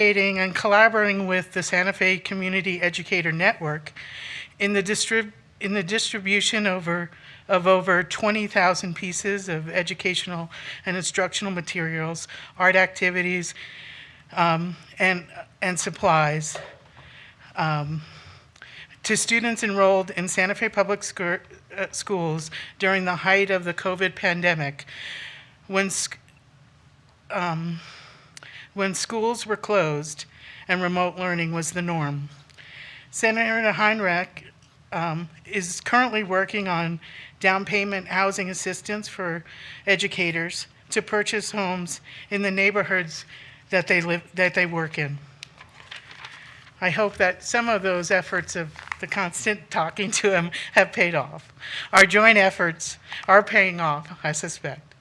and collaborating with the Santa Fe Community Educator Network in the distribution of over 20,000 pieces of educational and instructional materials, art activities, and supplies to students enrolled in Santa Fe Public Schools during the height of the COVID pandemic, when schools were closed and remote learning was the norm. Senator Heinrich is currently working on down payment housing assistance for educators to purchase homes in the neighborhoods that they work in. I hope that some of those efforts of the constant talking to him have paid off. Our joint efforts are paying off, I suspect.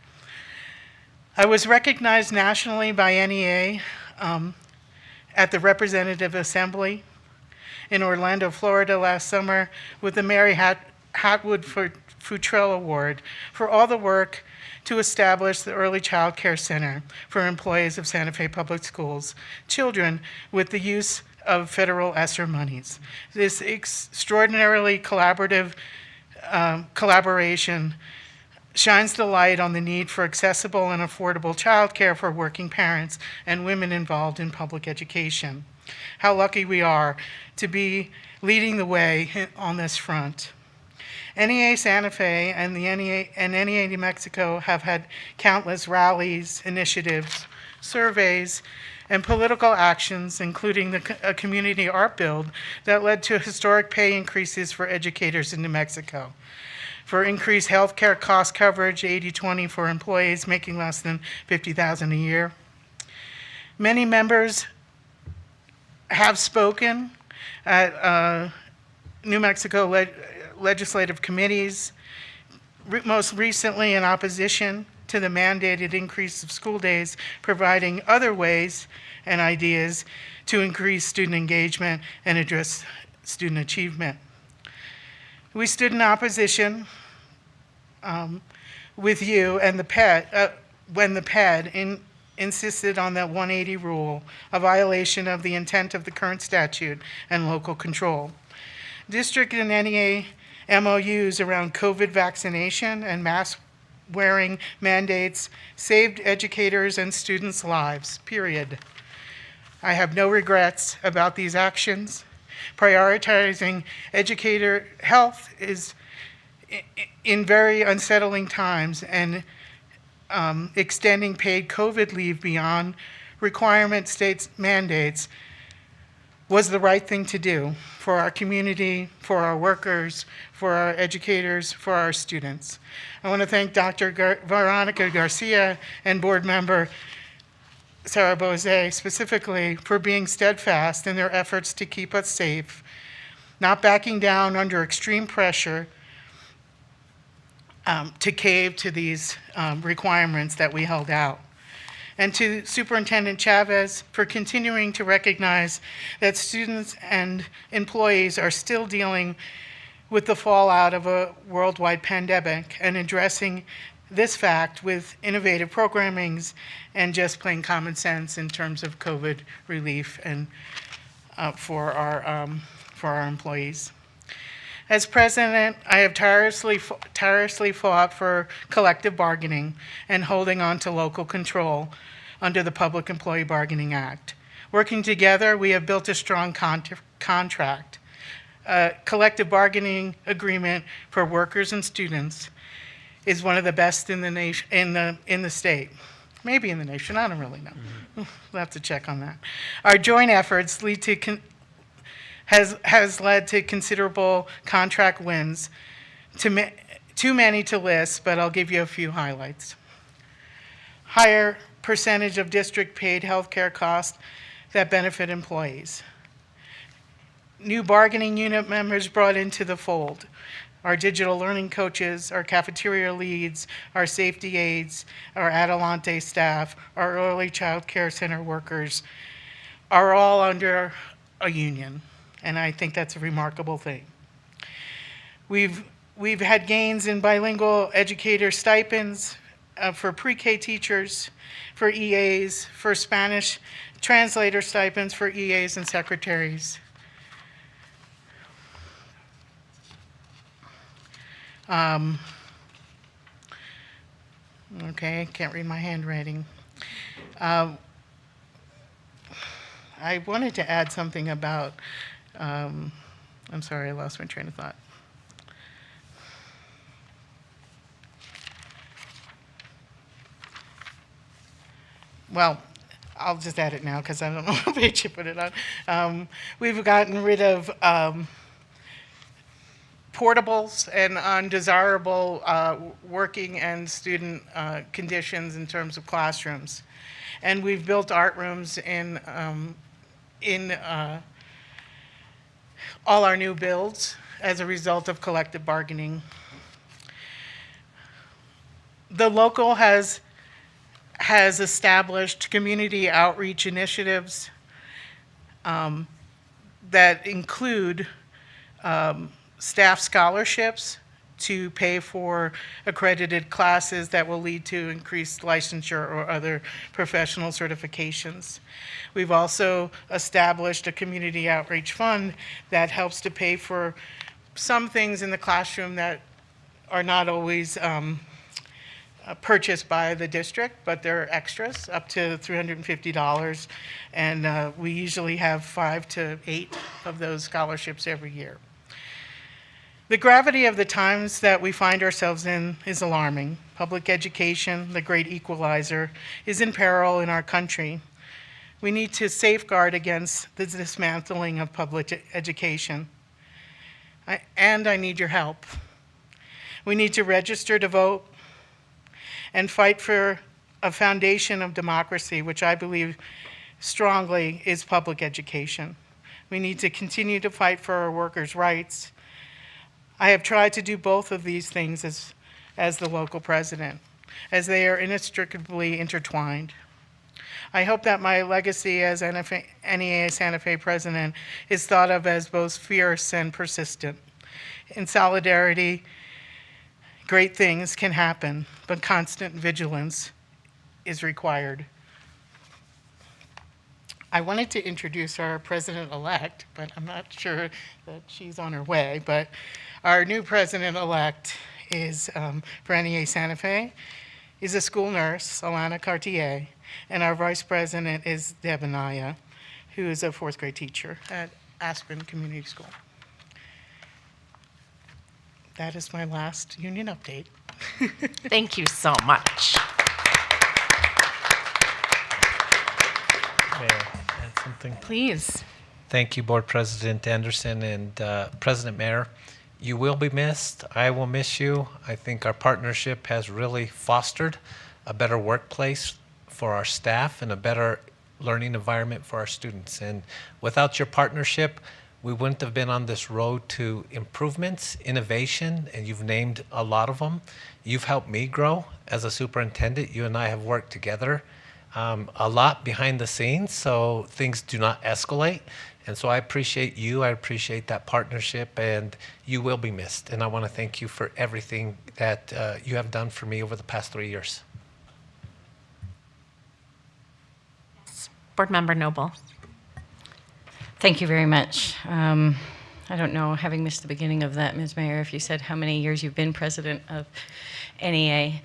I was recognized nationally by NEA at the Representative Assembly in Orlando, Florida last summer with the Mary Hatwood Futrell Award for all the work to establish the Early Child Care Center for employees of Santa Fe Public Schools, children with the use of federal ESSER monies. This extraordinarily collaborative collaboration shines the light on the need for accessible and affordable childcare for working parents and women involved in public education. How lucky we are to be leading the way on this front. NEA Santa Fe and NEA New Mexico have had countless rallies, initiatives, surveys, and political actions, including a community art build that led to historic pay increases for educators in New Mexico, for increased health care cost coverage, 80-20 for employees making less than $50,000 a year. Many members have spoken at New Mexico legislative committees, most recently in opposition to the mandated increase of school days, providing other ways and ideas to increase student engagement and address student achievement. We stood in opposition with you and the PED when the PED insisted on that 180 rule, a violation of the intent of the current statute and local control. District and NEA MOUs around COVID vaccination and mask wearing mandates saved educators and students' lives, period. I have no regrets about these actions. Prioritizing educator health is in very unsettling times, and extending paid COVID leave beyond requirement states mandates was the right thing to do for our community, for our workers, for our educators, for our students. I want to thank Dr. Veronica Garcia and board member Sarah Bose specifically for being steadfast in their efforts to keep us safe, not backing down under extreme pressure to cave to these requirements that we held out. And to Superintendent Chavez for continuing to recognize that students and employees are still dealing with the fallout of a worldwide pandemic and addressing this fact with innovative programmings and just plain common sense in terms of COVID relief and for our employees. As president, I have tirelessly fought for collective bargaining and holding on to local control under the Public Employee Bargaining Act. Working together, we have built a strong contract. A collective bargaining agreement for workers and students is one of the best in the nation, in the state. Maybe in the nation, I don't really know. We'll have to check on that. Our joint efforts has led to considerable contract wins, too many to list, but I'll give you a few highlights. Higher percentage of district paid healthcare costs that benefit employees. New bargaining unit members brought into the fold. Our digital learning coaches, our cafeteria leads, our safety aides, our Adelante staff, our early child care center workers are all under a union, and I think that's a remarkable thing. We've had gains in bilingual educator stipends, for pre-K teachers, for EAs, for Spanish translator stipends for EAs and secretaries. Okay, can't read my handwriting. I wanted to add something about, I'm sorry, I lost my train of thought. Well, I'll just add it now because I don't know what page you put it on. We've gotten rid of portables and undesirable working and student conditions in terms of classrooms. And we've built art rooms in all our new builds as a result of collective bargaining. The local has established community outreach initiatives that include staff scholarships to pay for accredited classes that will lead to increased licensure or other professional certifications. We've also established a community outreach fund that helps to pay for some things in the classroom that are not always purchased by the district, but they're extras, up to $350, and we usually have 5 to 8 of those scholarships every year. The gravity of the times that we find ourselves in is alarming. Public education, the great equalizer, is in peril in our country. We need to safeguard against the dismantling of public education. And I need your help. We need to register to vote and fight for a foundation of democracy, which I believe strongly is public education. We need to continue to fight for our workers' rights. I have tried to do both of these things as the local president, as they are inextricably intertwined. I hope that my legacy as NEA Santa Fe president is thought of as both fierce and persistent. In solidarity, great things can happen, but constant vigilance is required. I wanted to introduce our president-elect, but I'm not sure that she's on her way. But our new president-elect is, for NEA Santa Fe, is a school nurse, Alana Cartier, and our vice president is Deb Anaya, who is a 4th grade teacher at Aspen Community School. That is my last union update. Thank you so much. May I add something? Please. Thank you, Board President Anderson and President Mayer. You will be missed. I will miss you. I think our partnership has really fostered a better workplace for our staff and a better learning environment for our students. And without your partnership, we wouldn't have been on this road to improvements, innovation, and you've named a lot of them. You've helped me grow as a superintendent. You and I have worked together a lot behind the scenes, so things do not escalate. And so I appreciate you. I appreciate that partnership, and you will be missed. And I want to thank you for everything that you have done for me over the past 3 years. Board Member Noble. Thank you very much. I don't know, having missed the beginning of that, Ms. Mayer, if you said how many years you've been president of NEA,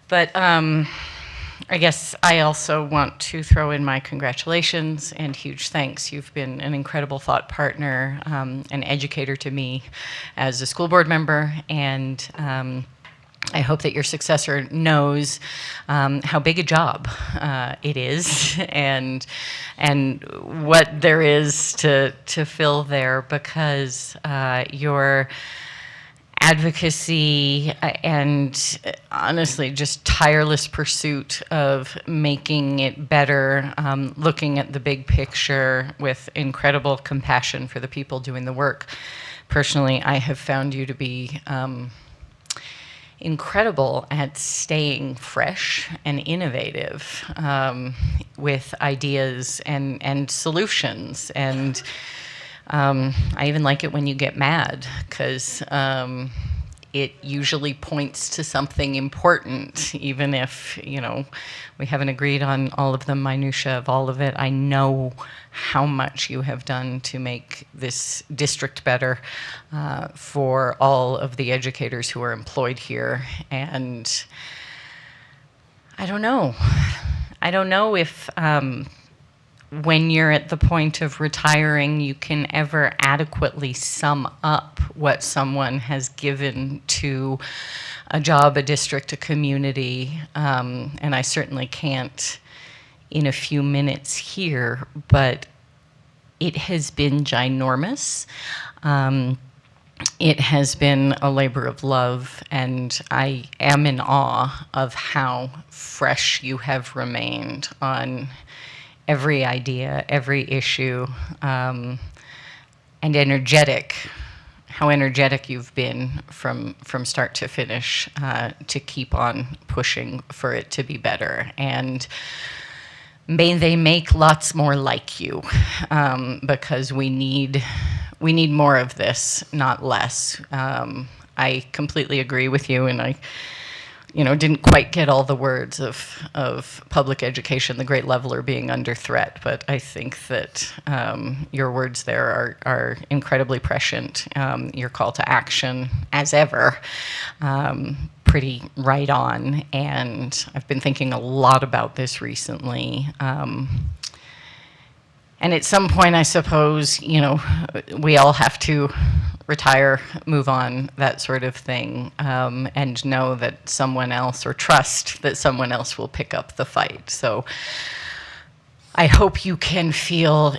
but I guess I also want to throw in my congratulations and huge thanks. You've been an incredible thought partner, an educator to me as a school board member, and I hope that your successor knows how big a job it is and what there is to fill there, because your advocacy and honestly just tireless pursuit of making it better, looking at the big picture with incredible compassion for the people doing the work. Personally, I have found you to be incredible at staying fresh and innovative with ideas and solutions. And I even like it when you get mad, because it usually points to something important, even if, we haven't agreed on all of the minutia of all of it. I know how much you have done to make this district better for all of the educators who are employed here. And I don't know. I don't know if when you're at the point of retiring, you can ever adequately sum up what someone has given to a job, a district, a community. And I certainly can't in a few minutes here, but it has been ginormous. It has been a labor of love, and I am in awe of how fresh you have remained on every idea, every issue, and how energetic you've been from start to finish to keep on pushing for it to be better. And may they make lots more like you, because we need more of this, not less. I completely agree with you, and I didn't quite get all the words of public education, the great leveler being under threat, but I think that your words there are incredibly prescient. Your call to action, as ever, pretty right on, and I've been thinking a lot about this recently. And at some point, I suppose, we all have to retire, move on, that sort of thing, and know that someone else, or trust that someone else will pick up the fight. So I hope you can feel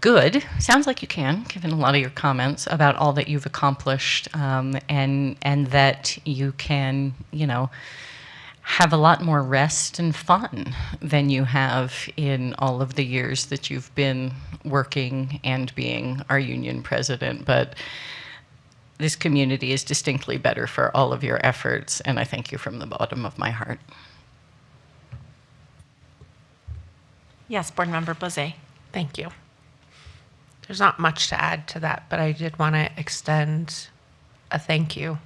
good. Sounds like you can, given a lot of your comments about all that you've accomplished, and that you can, have a lot more rest and fun than you have in all of the years that you've been working and being our union president. But this community is distinctly better for all of your efforts, and I thank you from the bottom of my heart. Yes, Board Member Blazé. Thank you. There's not much to add to that, but I did want to extend a thank you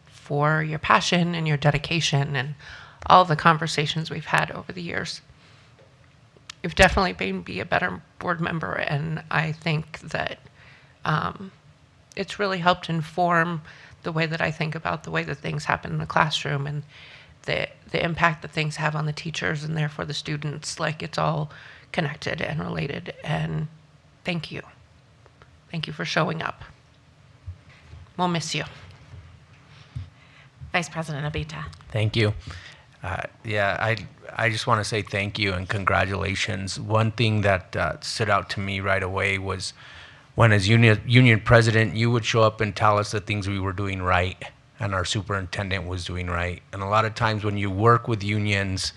for your passion and your dedication and all the conversations we've had over the years. You've definitely made me a better board member, and I think that it's really helped inform the way that I think about the way that things happen in the classroom and the impact that things have on the teachers and therefore the students. Like, it's all connected and related, and thank you. Thank you for showing up. We'll miss you. Vice President Abita. Thank you. I just want to say thank you and congratulations. One thing that stood out to me right away was when, as union president, you would show up and tell us the things we were doing right and our superintendent was doing right. And a lot of times when you work with unions,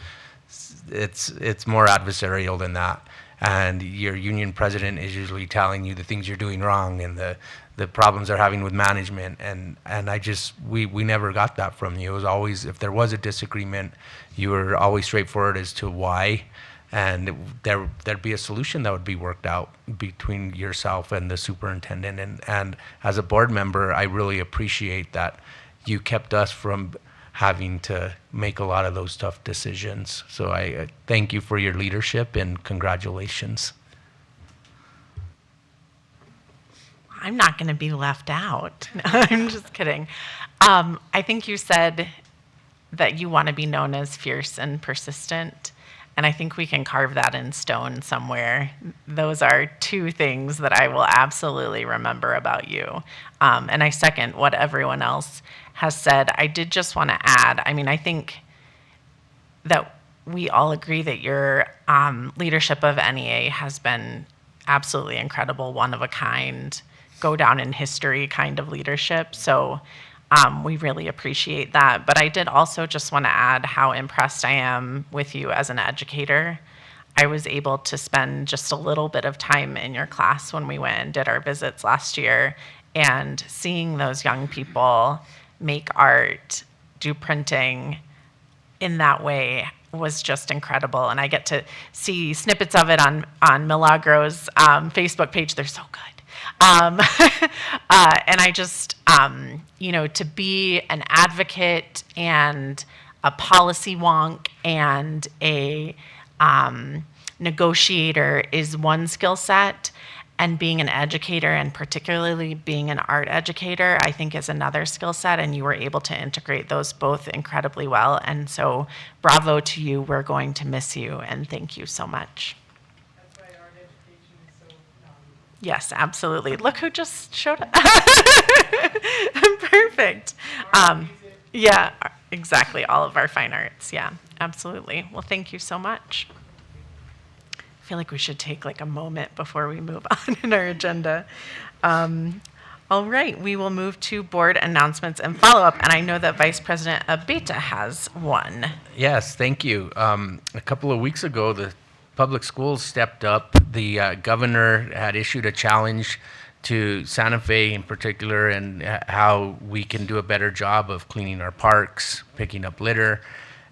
it's more adversarial than that. And your union president is usually telling you the things you're doing wrong and the problems they're having with management. And we never got that from you. It was always, if there was a disagreement, you were always straightforward as to why, and there'd be a solution that would be worked out between yourself and the superintendent. And as a board member, I really appreciate that you kept us from having to make a lot of those tough decisions. So I thank you for your leadership and congratulations. I'm not going to be left out. No, I'm just kidding. I think you said that you want to be known as fierce and persistent, and I think we can carve that in stone somewhere. Those are two things that I will absolutely remember about you. And I second what everyone else has said. I did just want to add, I think that we all agree that your leadership of NEA has been absolutely incredible, one of a kind, go down in history kind of leadership. So we really appreciate that. But I did also just want to add how impressed I am with you as an educator. I was able to spend just a little bit of time in your class when we went and did our visits last year, and seeing those young people make art, do printing in that way was just incredible. And I get to see snippets of it on Milagro's Facebook page. They're so good. And I just, to be an advocate and a policy wonk and a negotiator is one skill set, and being an educator, and particularly being an art educator, I think is another skill set, and you were able to integrate those both incredibly well. And so bravo to you. We're going to miss you, and thank you so much. That's why art education is so valuable. Yes, absolutely. Look who just showed up. Perfect. Yeah, exactly. All of our fine arts. Yeah, absolutely. Well, thank you so much. I feel like we should take like a moment before we move on in our agenda. All right, we will move to board announcements and follow-up. And I know that Vice President Abita has one. Yes, thank you. A couple of weeks ago, the public schools stepped up. The governor had issued a challenge to Santa Fe in particular, and how we can do a better job of cleaning our parks, picking up litter.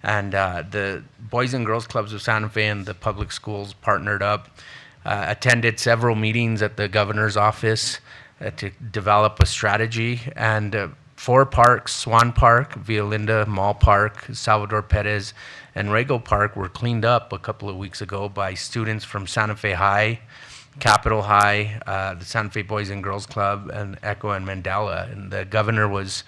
And the Boys and Girls Clubs of Santa Fe and the public schools partnered up, attended several meetings at the governor's office to develop a strategy. And 4 parks, Swan Park, Violinda Mall Park, Salvador Perez, and Rego Park were cleaned up a couple of weeks ago by students from Santa Fe High, Capitol High, the Santa Fe Boys and Girls Club, and Echo and Mandela. And the governor was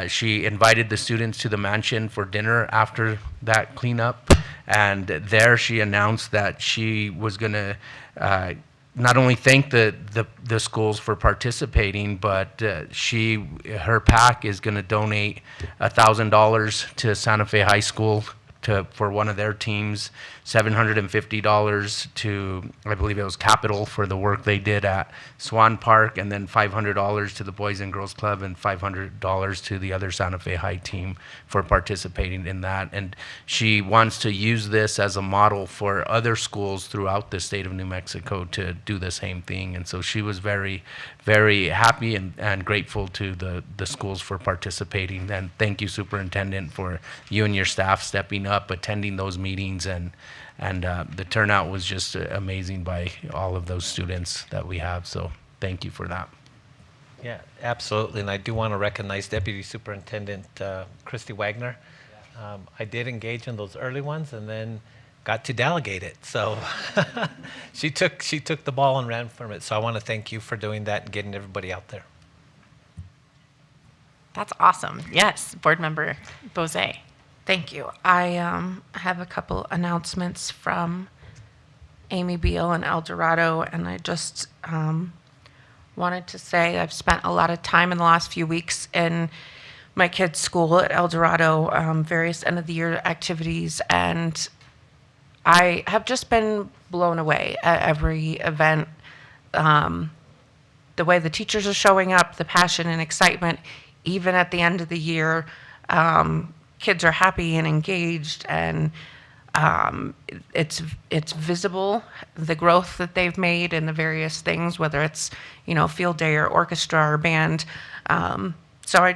she invited the students to the mansion for dinner after that cleanup, and there she announced that she was going to not only thank the schools for participating, but her PAC is going to donate $1,000 to Santa Fe High School for one of their teams, $750 to, I believe it was Capital, for the work they did at Swan Park, and then $500 to the Boys and Girls Club, and $500 to the other Santa Fe High team for participating in that. And she wants to use this as a model for other schools throughout the state of New Mexico to do the same thing. And so she was very, very happy and grateful to the schools for participating. And thank you, Superintendent, for you and your staff stepping up, attending those meetings, and the turnout was just amazing by all of those students that we have. So thank you for that. Yeah, absolutely. And I do want to recognize Deputy Superintendent Christy Wagner. I did engage in those early ones and then got to delegate it. So she took the ball and ran from it. So I want to thank you for doing that and getting everybody out there. That's awesome. Yes, Board Member Bose. Thank you. I have a couple announcements from Amy Beal and El Dorado, and I just wanted to say I've spent a lot of time in the last few weeks in my kids' school at El Dorado, various end-of-the-year activities, and I have just been blown away at every event. The way the teachers are showing up, the passion and excitement, even at the end of the year. Kids are happy and engaged, and it's I'm the growth that they've made in the various things, whether it's field day or orchestra or band. So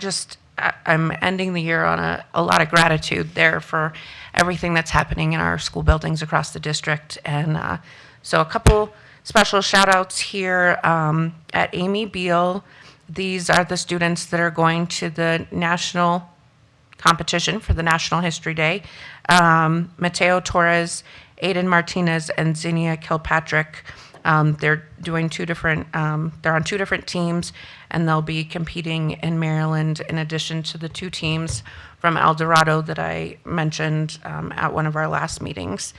I'm ending the year on a lot of gratitude there for everything that's happening in our school buildings across the district. And so a couple special shout outs here at Amy Beal. These are the students that are going to the national competition for the National History Day. Mateo Torres, Aiden Martinez, and Zinnia Kilpatrick. They're doing they're on 2 different teams, and they'll be competing in Maryland in addition to the 2 teams from El Dorado that I mentioned at one of our last meetings.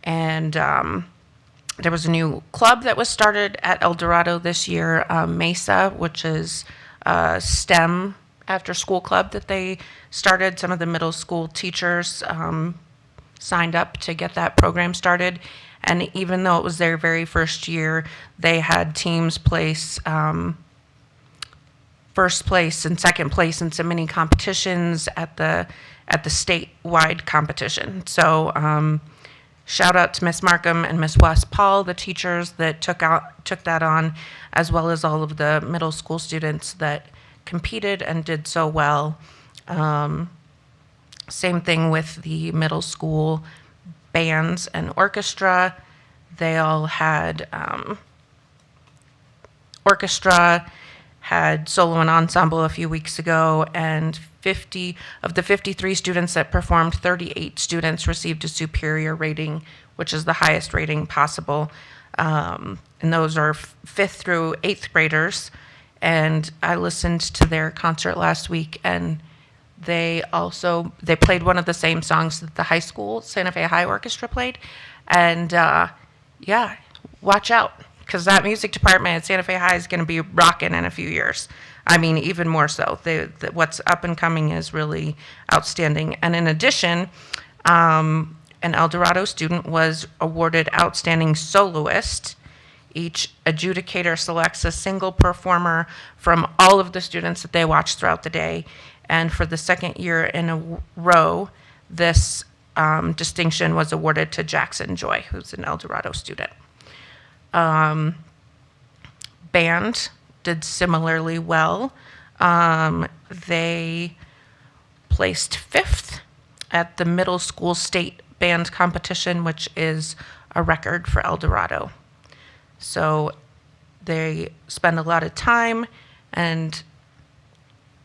And there was a new club that was started at El Dorado this year, MESA, which is a STEM after-school club that they started. Some of the middle school teachers signed up to get that program started. And even though it was their very first year, they had teams place first place and second place in some mini competitions at the statewide competition. So shout out to Miss Markham and Miss West Paul, the teachers that took that on, as well as all of the middle school students that competed and did so well. Same thing with the middle school bands and orchestra. They all had orchestra had solo and ensemble a few weeks ago, and 50 of the 53 students that performed, 38 students received a superior rating, which is the highest rating possible. And those are 5th through 8th graders. And I listened to their concert last week, and they played one of the same songs that the high school Santa Fe High Orchestra played. And yeah, watch out, because that music department at Santa Fe High is going to be rocking in a few years. I mean, even more so. What's up and coming is really outstanding. And in addition, an El Dorado student was awarded Outstanding Soloist. Each adjudicator selects a single performer from all of the students that they watch throughout the day. And for the second year in a row, this distinction was awarded to Jackson Joy, who's an El Dorado student. Band did similarly well. They placed 5th at the middle school state band competition, which is a record for El Dorado. So they spend a lot of time and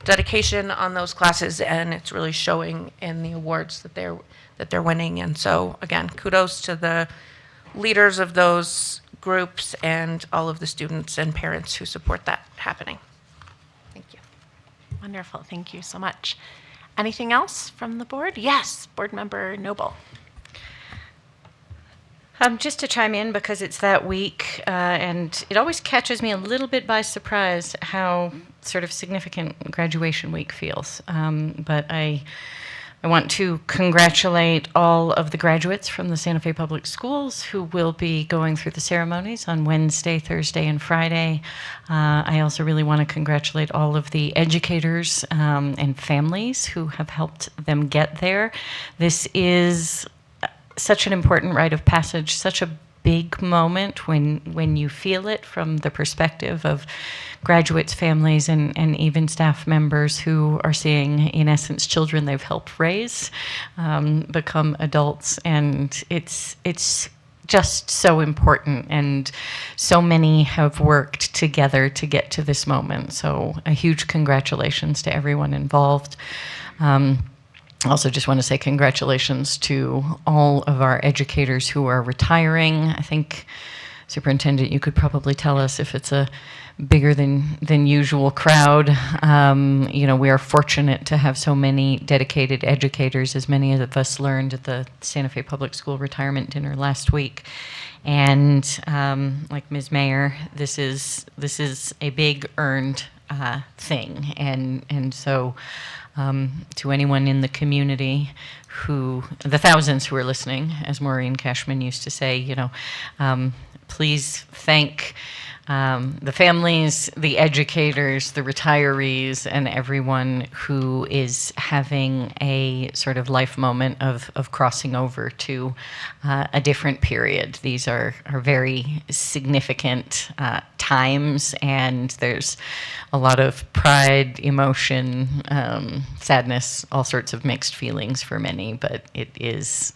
dedication on those classes, and it's really showing in the awards that they're winning. And so again, kudos to the leaders of those groups and all of the students and parents who support that happening. Thank you. Wonderful. Thank you so much. Anything else from the board? Yes, Board Member Noble. Just to chime in, because it's that week, and it always catches me a little bit by surprise how sort of significant graduation week feels. But I want to congratulate all of the graduates from the Santa Fe Public Schools who will be going through the ceremonies on Wednesday, Thursday, and Friday. I also really want to congratulate all of the educators and families who have helped them get there. This is such an important rite of passage, such a big moment when you feel it from the perspective of graduates, families, and even staff members who are seeing, in essence, children they've helped raise become adults. And it's just so important, and so many have worked together to get to this moment. So a huge congratulations to everyone involved. Also just want to say congratulations to all of our educators who are retiring. I think, Superintendent, you could probably tell us if it's a bigger than usual crowd. We are fortunate to have so many dedicated educators, as many of us learned at the Santa Fe Public School retirement dinner last week. And like Ms. Mayer, this is a big earned thing. And so to anyone in the community the thousands who are listening, as Maureen Cashman used to say, please thank the families, the educators, the retirees, and everyone who is having a sort of life moment of crossing over to a different period. These are very significant times, and there's a lot of pride, emotion, sadness, all sorts of mixed feelings for many, but it is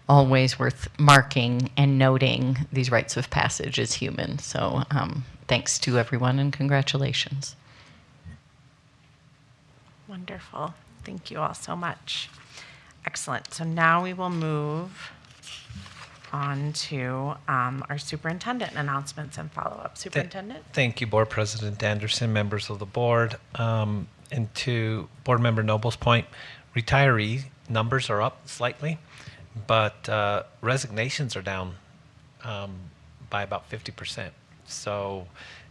always worth marking and noting these rites of passage as human. So thanks to everyone, and congratulations. Wonderful. Thank you all so much. Excellent. So now we will move on to our superintendent announcements and follow-up. Superintendent? Thank you, Board President Anderson, members of the board. And to Board Member Noble's point, retiree numbers are up slightly, but resignations are down by about 50%. So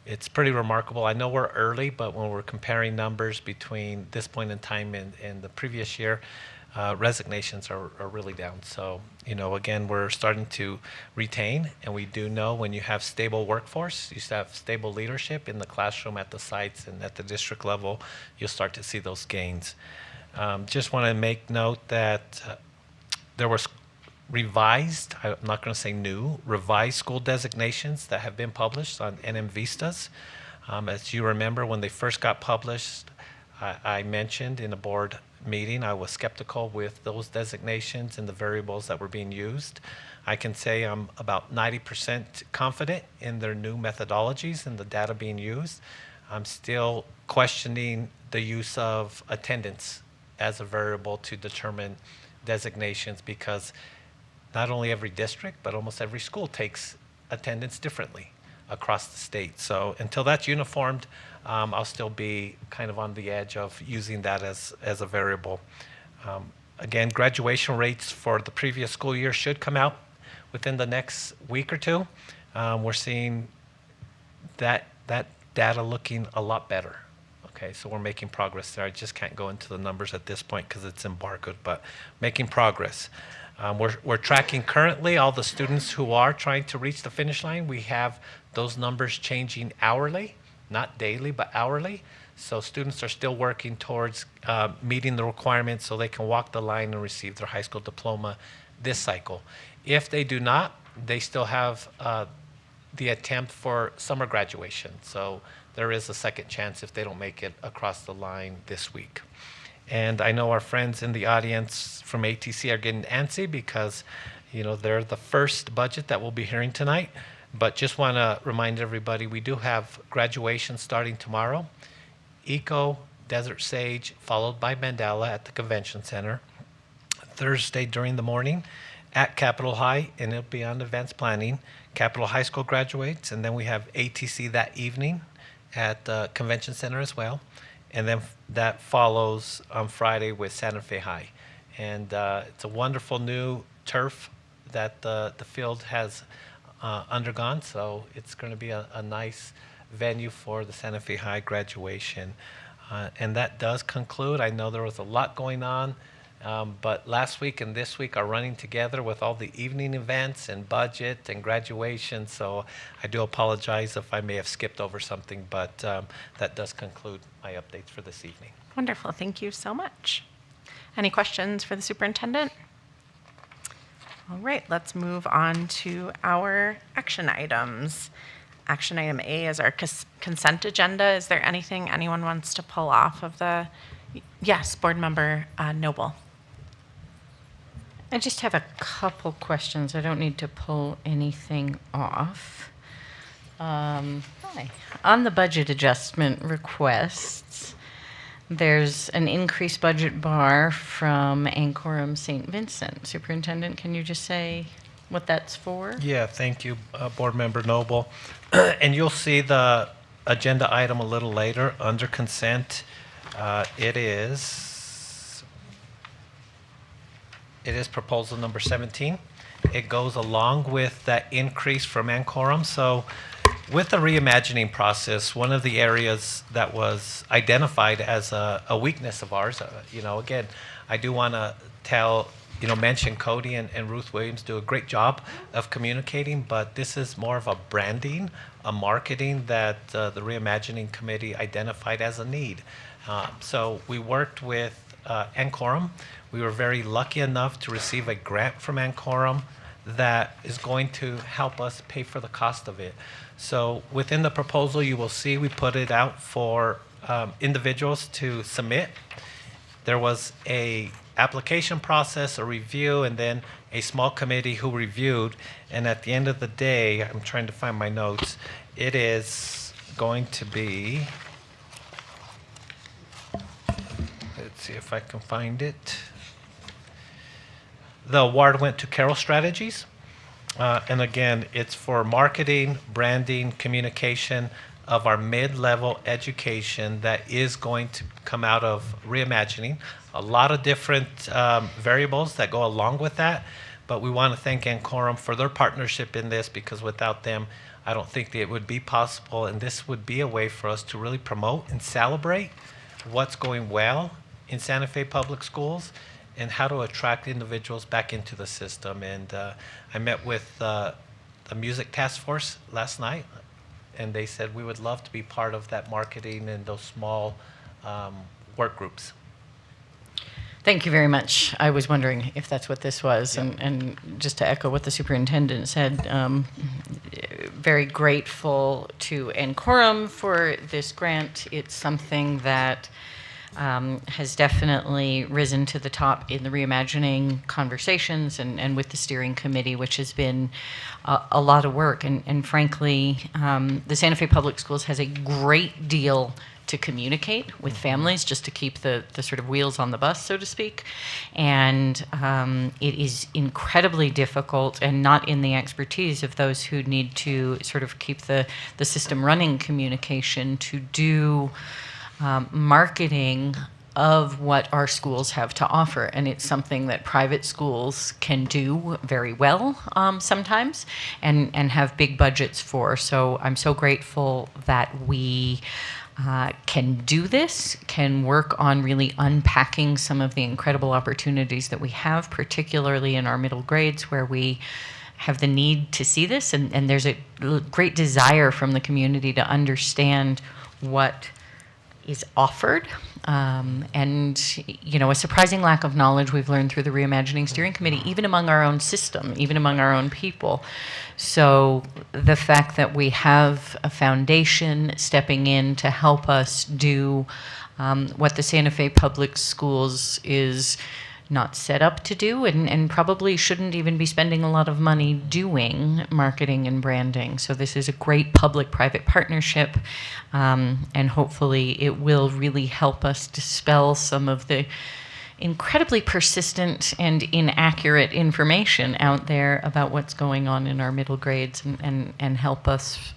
it's pretty remarkable. I know we're early, but when we're comparing numbers between this point in time and the previous year, resignations are really down. So, again, we're starting to retain, and we do know when you have stable workforce, you have stable leadership in the classroom, at the sites, and at the district level, you'll start to see those gains. Just want to make note that there was revised, I'm not going to say new, revised school designations that have been published on NM Vistas. As you remember, when they first got published, I mentioned in a board meeting, I was skeptical with those designations and the variables that were being used. I can say I'm about 90% confident in their new methodologies and the data being used. I'm still questioning the use of attendance as a variable to determine designations, because not only every district, but almost every school takes attendance differently across the state. So until that's uniformed, I'll still be kind of on the edge of using that as a variable. Again, graduation rates for the previous school year should come out within the next week or two. We're seeing that data looking a lot better. Okay, so we're making progress there. I just can't go into the numbers at this point because it's embargoed, but making progress. We're tracking currently all the students who are trying to reach the finish line. We have those numbers changing hourly, not daily, but hourly. So students are still working towards meeting the requirements so they can walk the line and receive their high school diploma this cycle. If they do not, they still have the attempt for summer graduation. So there is a second chance if they don't make it across the line this week. And I know our friends in the audience from ATC are getting antsy because, you know, they're the first budget that we'll be hearing tonight. But just want to remind everybody, we do have graduation starting tomorrow. Eco, Desert Sage, followed by Mandela at the Convention Center. Thursday during the morning at Capitol High, and it'll be on events planning. Capitol High School graduates, and then we have ATC that evening at the Convention Center as well. And then that follows on Friday with Santa Fe High. And it's a wonderful new turf that the field has undergone, so it's going to be a nice venue for the Santa Fe High graduation. And that does conclude. I know there was a lot going on, but last week and this week are running together with all the evening events and budget and graduation, so I do apologize if I may have skipped over something, but that does conclude my updates for this evening. Wonderful. Thank you so much. Any questions for the superintendent? All right, let's move on to our action items. Action item A is our consent agenda. Is there anything anyone wants to pull off of the? Yes, Board Member Noble. I just have a couple questions. I don't need to pull anything off. Hi. On the budget adjustment requests, there's an increased budget bar from Ancorum St. Vincent. Superintendent, can you just say what that's for? Yeah, thank you, Board Member Noble. And you'll see the agenda item a little later under consent. It is proposal number 17. It goes along with that increase from Ancorum. So with the reimagining process, one of the areas that was identified as a weakness of ours, again, I do want to mention Cody and Ruth Williams do a great job of communicating, but this is more of a branding, a marketing that the Reimagining Committee identified as a need. So we worked with Ancorum. We were very lucky enough to receive a grant from Ancorum that is going to help us pay for the cost of it. So within the proposal, you will see we put it out for individuals to submit. There was a application process, a review, and then a small committee who reviewed. And at the end of the day, I'm trying to find my notes, it is going to be, let's see if I can find it. The award went to Carroll Strategies. And again, it's for marketing, branding, communication of our mid-level education that is going to come out of reimagining. A lot of different variables that go along with that, but we want to thank Ancorum for their partnership in this, because without them, I don't think that it would be possible, and this would be a way for us to really promote and celebrate what's going well in Santa Fe Public Schools and how to attract individuals back into the system. And I met with the music task force last night, and they said we would love to be part of that marketing and those small work groups. Thank you very much. I was wondering if that's what this was. Yep. And just to echo what the superintendent said, very grateful to Ancorum for this grant. It's something that has definitely risen to the top in the reimagining conversations and with the steering committee, which has been a lot of work. And frankly, the Santa Fe Public Schools has a great deal to communicate with families, just to keep the sort of wheels on the bus, so to speak. And it is incredibly difficult and not in the expertise of those who need to sort of keep the system running communication to do marketing of what our schools have to offer. And it's something that private schools can do very well sometimes and have big budgets for. So I'm so grateful that we can do this, can work on really unpacking some of the incredible opportunities that we have, particularly in our middle grades where we have the need to see this. And there's a great desire from the community to understand what is offered. And, you know, a surprising lack of knowledge we've learned through the Reimagining Steering Committee, even among our own system, even among our own people. So the fact that we have a foundation stepping in to help us do what the Santa Fe Public Schools is not set up to do and probably shouldn't even be spending a lot of money doing marketing and branding. So this is a great public-private partnership, and hopefully it will really help us dispel some of the incredibly persistent and inaccurate information out there about what's going on in our middle grades and help us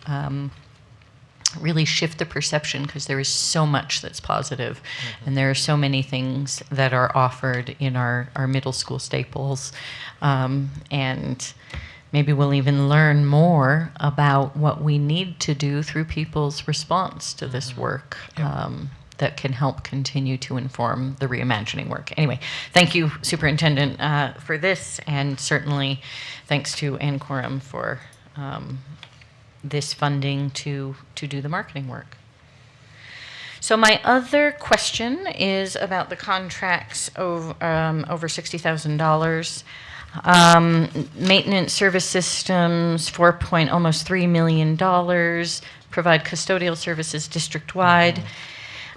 really shift the perception, because there is so much that's positive, and there are so many things that are offered in our middle school staples, and maybe we'll even learn more about what we need to do through people's response to this work that can help continue to inform the reimagining work. Anyway, thank you, Superintendent, for this, and certainly thanks to Ancorum for this funding to do the marketing work. So my other question is about the contracts over $60,000. Maintenance service systems, almost $3 million, provide custodial services district-wide.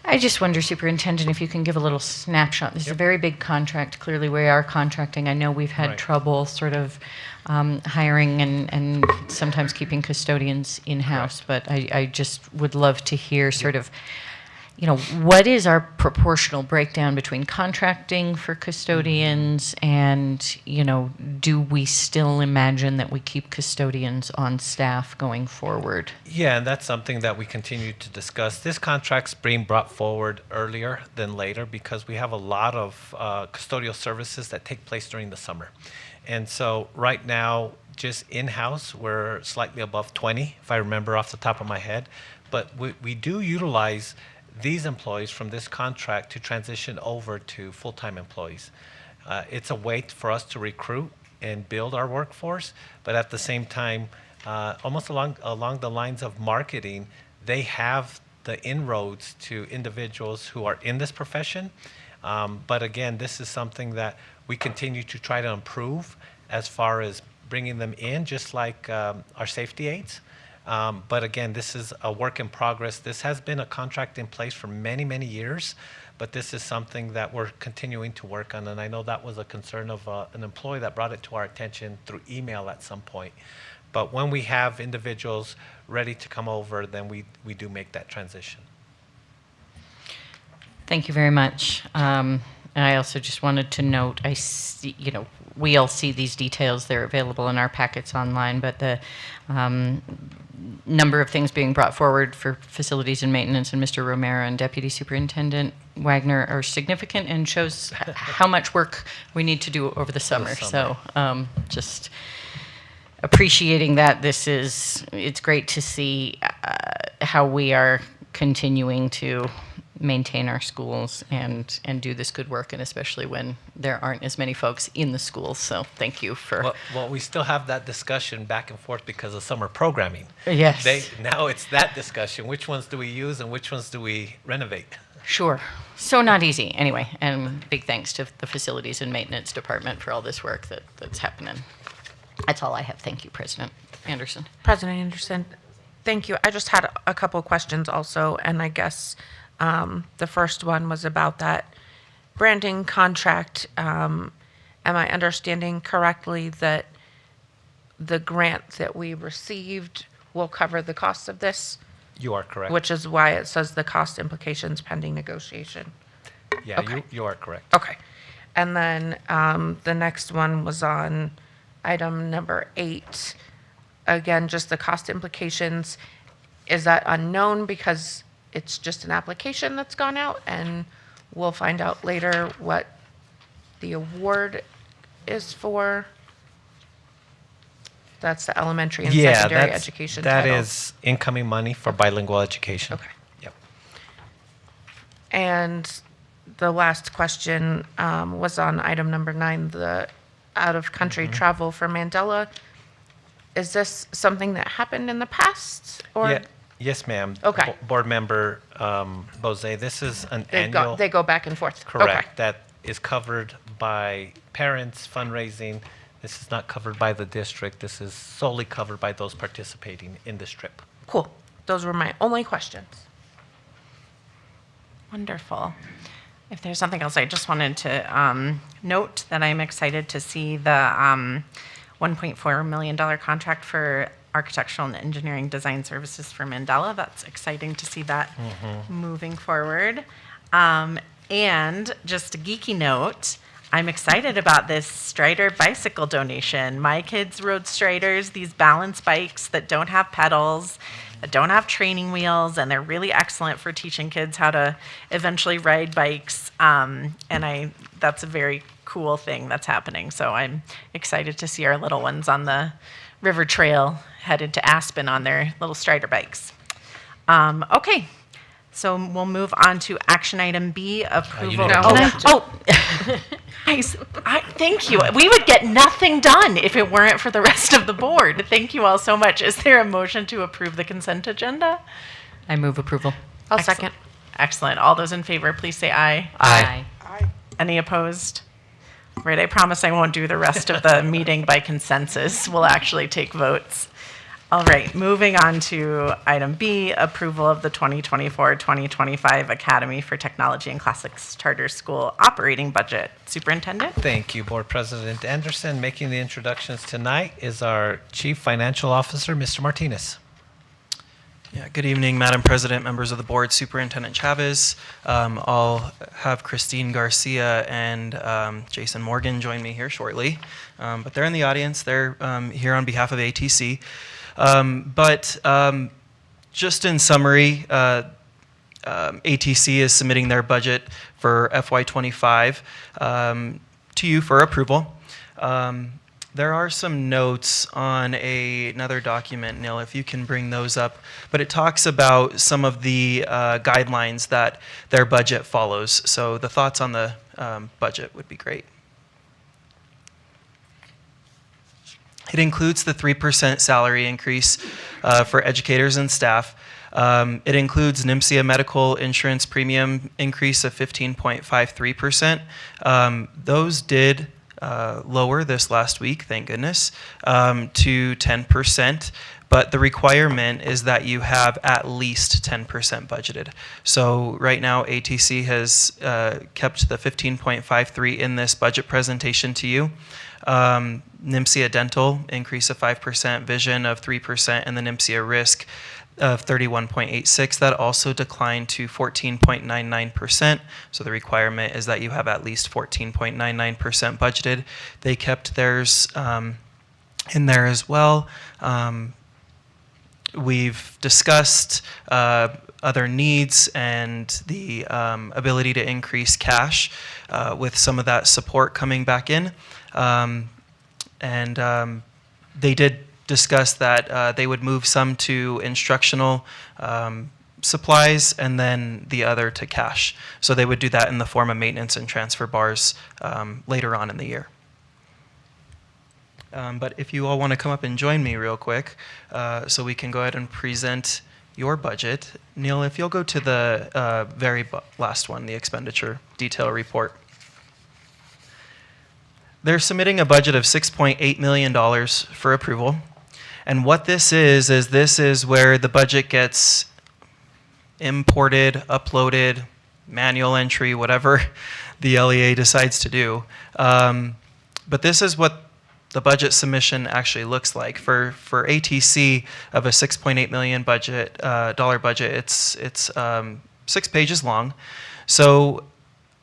I just wonder, Superintendent, if you can give a little snapshot. This is a very big contract. Clearly, we are contracting. I know we've had trouble sort of hiring and sometimes keeping custodians in-house, but I just would love to hear sort of, you know, what is our proportional breakdown between contracting for custodians and, you know, do we still imagine that we keep custodians on staff going forward? Yeah, and that's something that we continue to discuss. This contract's being brought forward earlier than later because we have a lot of custodial services that take place during the summer. And so right now, just in-house, we're slightly above 20, if I remember off the top of my head. But we do utilize these employees from this contract to transition over to full-time employees. It's a way for us to recruit and build our workforce, but at the same time, almost along the lines of marketing, they have the inroads to individuals who are in this profession. But again, this is something that we continue to try to improve as far as bringing them in, just like our safety aides. But again, this is a work in progress. This has been a contract in place for many, many years, but this is something that we're continuing to work on. And I know that was a concern of an employee that brought it to our attention through email at some point. But when we have individuals ready to come over, then we do make that transition. Thank you very much. And I also just wanted to note, I see, you know, we all see these details. They're available in our packets online, but the number of things being brought forward for facilities and maintenance and Mr. Romero and Deputy Superintendent Wagner are significant and shows how much work we need to do over the summer. So just appreciating that. It's great to see how we are continuing to maintain our schools and do this good work, and especially when there aren't as many folks in the schools. So thank you for... Well, we still have that discussion back and forth because of summer programming. Yes. Now it's that discussion. Which ones do we use and which ones do we renovate? Sure. So not easy. Anyway, and big thanks to the Facilities and Maintenance Department for all this work that's happening. That's all I have. Thank you, President Anderson. President Anderson, thank you. I just had a couple of questions also, and I guess The first one was about that branding contract. Am I understanding correctly that the grant that we received will cover the cost of this? You are correct. Which is why it says the cost implications pending negotiation. Yeah, okay. you are correct. Okay. And then the next one was on item number 8. Again, just the cost implications. Is that unknown because it's just an application that's gone out, and we'll find out later what the award is for? That's the elementary and Yeah, secondary education that title. is incoming money for bilingual education. Okay. Yep. And the last question was on item number 9, the out-of-country travel for Mandela. Is this something that happened in the past, or Yeah, yes, ma'am. Okay. Board member Bose, this is an annual. they go back and forth? Correct. Okay. That is covered by parents, fundraising. This is not covered by the district. This is solely covered by those participating in this trip. Cool. Those were my only questions. Wonderful. If there's something else, I just wanted to note that I'm excited to see the $1.4 million contract for architectural and engineering design services for Mandela. That's exciting to see that moving forward. And just a geeky note, I'm excited about this Strider bicycle donation. My kids rode Striders, these balance bikes that don't have pedals, that don't have training wheels, and they're really excellent for teaching kids how to eventually ride bikes. That's a very cool thing that's happening. So I'm excited to see our little ones on the river trail headed to Aspen on their little Strider bikes. Okay. So we'll move on to action item B, approval. need a Guys, thank you. We would get nothing done if it weren't for the rest of the board. Thank you all so much. Is there a motion to approve the consent agenda? I move approval. I'll Excellent. second. Excellent. All those in favor, please say aye. Aye. Any opposed? Right, I promise I won't do the rest of the meeting by consensus. We'll actually take votes. All right, moving on to item B, approval of the 2024-2025 Academy for Technology and Classics Charter School operating budget. Superintendent? Thank you, Board President Anderson. Making the introductions tonight is our Chief Financial Officer, Mr. Martinez. Yeah, good evening, Madam President, members of the board, Superintendent Chavez. I'll have Christine Garcia and Jason Morgan join me here shortly. But they're in the audience. They're here on behalf of ATC. Just in summary, ATC is submitting their budget for FY25 to you for approval. There are some notes on another document, Neil, if you can bring those up. But it talks about some of the guidelines that their budget follows. So the thoughts on the budget would be great. It includes the 3% salary increase for educators and staff. It includes NIMSIA medical insurance premium increase of 15.53%. Those did lower this last week, thank goodness, to 10%. But the requirement is that you have at least 10% budgeted. So right now, ATC has kept the 15.53 in this budget presentation to you. NIMSIA dental increase of 5%, vision of 3%, and the NIMSIA risk of 31.86. That also declined to 14.99%. So the requirement is that you have at least 14.99% budgeted. They kept theirs in there as well. We've discussed other needs and the ability to increase cash with some of that support coming back in. They did discuss that they would move some to instructional supplies and then the other to cash. So they would do that in the form of maintenance and transfer bars later on in the year. But if you all want to come up and join me real quick so we can go ahead and present your budget. Neil, if you'll go to the very last one, the expenditure detail report. They're submitting a budget of $6.8 million for approval. And what this is this is where the budget gets imported, uploaded, manual entry, whatever the LEA decides to do. But this is what the budget submission actually looks like. For ATC of a $6.8 million dollar budget, it's 6 pages long. So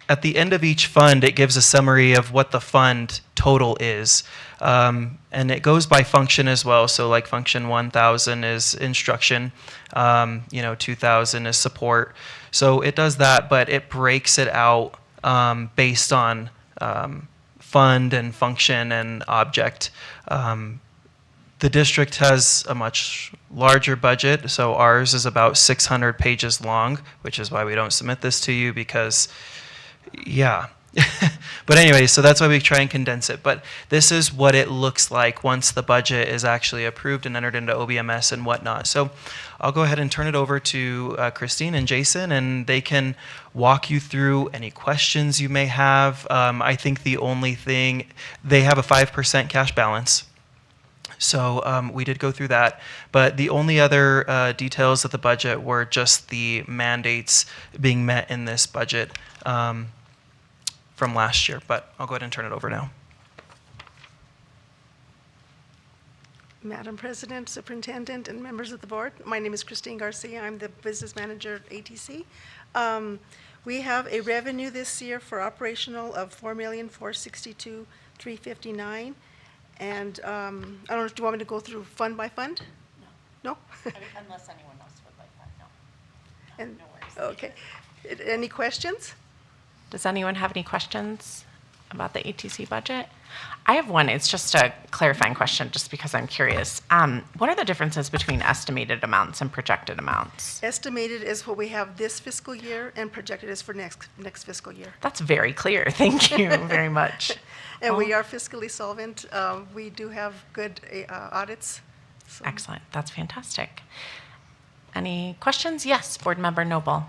at the end of each fund, it gives a summary of what the fund total is. And it goes by function as well. So like function 1,000 is instruction, 2,000 is support. So it does that, but it breaks it out based on fund and function and object. The district has a much larger budget, so ours is about 600 pages long, which is why we don't submit this to you because, yeah. But anyway, so that's why we try and condense it. But this is what it looks like once the budget is actually approved and entered into OBMS and whatnot. So I'll go ahead and turn it over to Christine and Jason, and they can walk you through any questions you may have. I think the only thing, they have a 5% cash balance. So we did go through that. But the only other details of the budget were just the mandates being met in this budget from last year. But I'll go ahead and turn it over now. Madam President, Superintendent, and members of the board, my name is Christine Garcia. I'm the business manager at ATC. We have a revenue this year for operational of $4,462,359. And I don't know, do you want me to go through fund by fund? No. No? Unless anyone else would like that, no. And- No worries. Okay. Any questions? Does anyone have any questions about the ATC budget? I have one. It's just a clarifying question, just because I'm curious. What are the differences between estimated amounts and projected amounts? Estimated is what we have this fiscal year, and projected is for next fiscal year. That's very clear. Thank you very much. And we are fiscally solvent. We do have good audits. So. Excellent. That's fantastic. Any questions? Yes, Board Member Noble.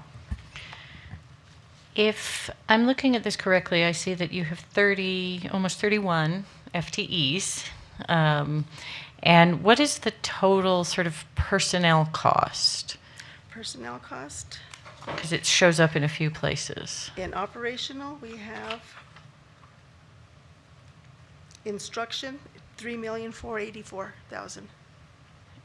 If I'm looking at this correctly, I see that you have almost 31 FTEs. And what is the total sort of personnel cost? Personnel cost. Because it shows up in a few places. In operational, we have instruction, $3,484,000.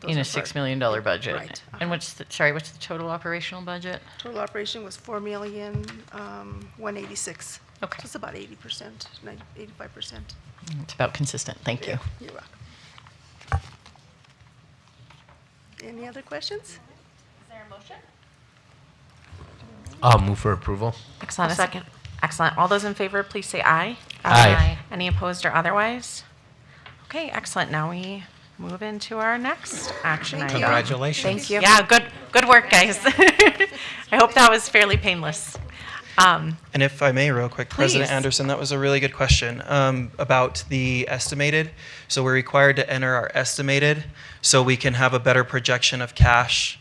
In a $6 million budget. Right. And what's the total operational budget? Total operation was $4,186,000. Okay. So it's about 80%, 85%. It's about consistent. Thank you. Yeah, you're welcome. Any other questions? Is there a motion? I'll move for approval. Excellent. I'll second. Excellent. All those in favor, please say aye. Aye. Any opposed or otherwise? Okay, excellent. Now we move into our next action item. Congratulations. Thank you. Yeah, good work, guys. I hope that was fairly painless. And if I may, real quick, President Please. Anderson, that was a really good question about the estimated. So we're required to enter our estimated so we can have a better projection of cash.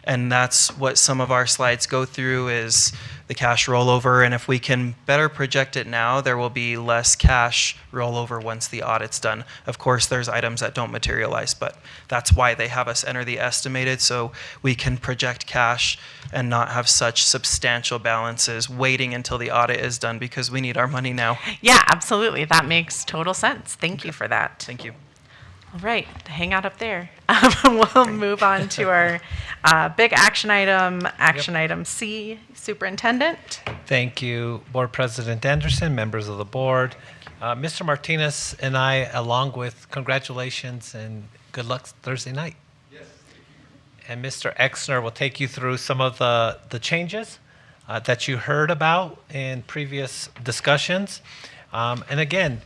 And that's what some of our slides go through is the cash rollover. And if we can better project it now, there will be less cash rollover once the audit's done. Of course, there's items that don't materialize, but that's why they have us enter the estimated so we can project cash and not have such substantial balances waiting until the audit is done because we need our money now. Yeah, absolutely. That makes total sense. Thank you for that. Thank you. All right, hang out up there. We'll move on to our big action item, item C, Superintendent. Thank you, Board President Anderson, members of the board. Mr. Martinez and I, along with congratulations and good luck Thursday night. Yes. And Mr. Exner will take you through some of the changes that you heard about in previous discussions. And again,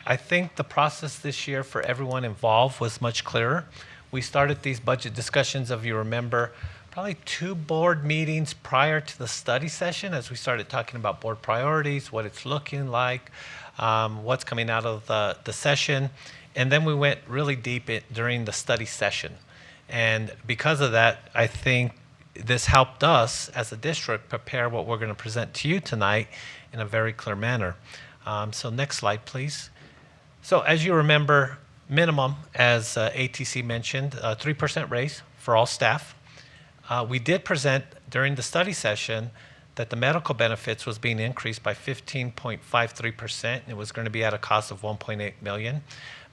I think the process this year for everyone involved was much clearer. We started these budget discussions, if you remember, probably 2 board meetings prior to the study session as we started talking about board priorities, what it's looking like, what's coming out of the session. And then we went really deep during the study session. And because of that, I think this helped us as a district prepare what we're going to present to you tonight in a very clear manner. So next slide, please. So as you remember, minimum, as ATC mentioned, 3% raise for all staff. We did present during the study session that the medical benefits was being increased by 15.53%. It was going to be at a cost of $1.8 million.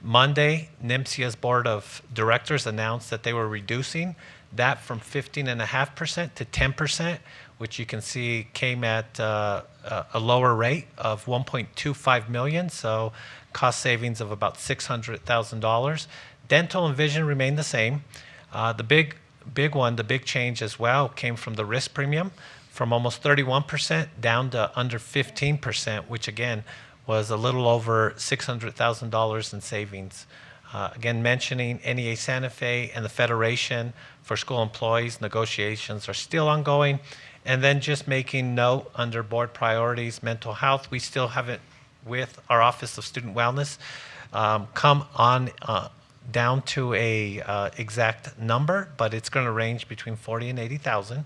Monday, NIMSIA's board of directors announced that they were reducing that from 15.5% to 10%, which you can see came at a lower rate of $1.25 million, so cost savings of about $600,000. Dental and vision remained the same. The big one, the big change as well, came from the risk premium from almost 31% down to under 15%, which again was a little over $600,000 in savings. Again, mentioning NEA Santa Fe and the Federation for School Employees negotiations are still ongoing. And then just making note under board priorities, mental health, we still haven't, with our Office of Student Wellness, come on down to a exact number, but it's going to range between 40 and 80,000.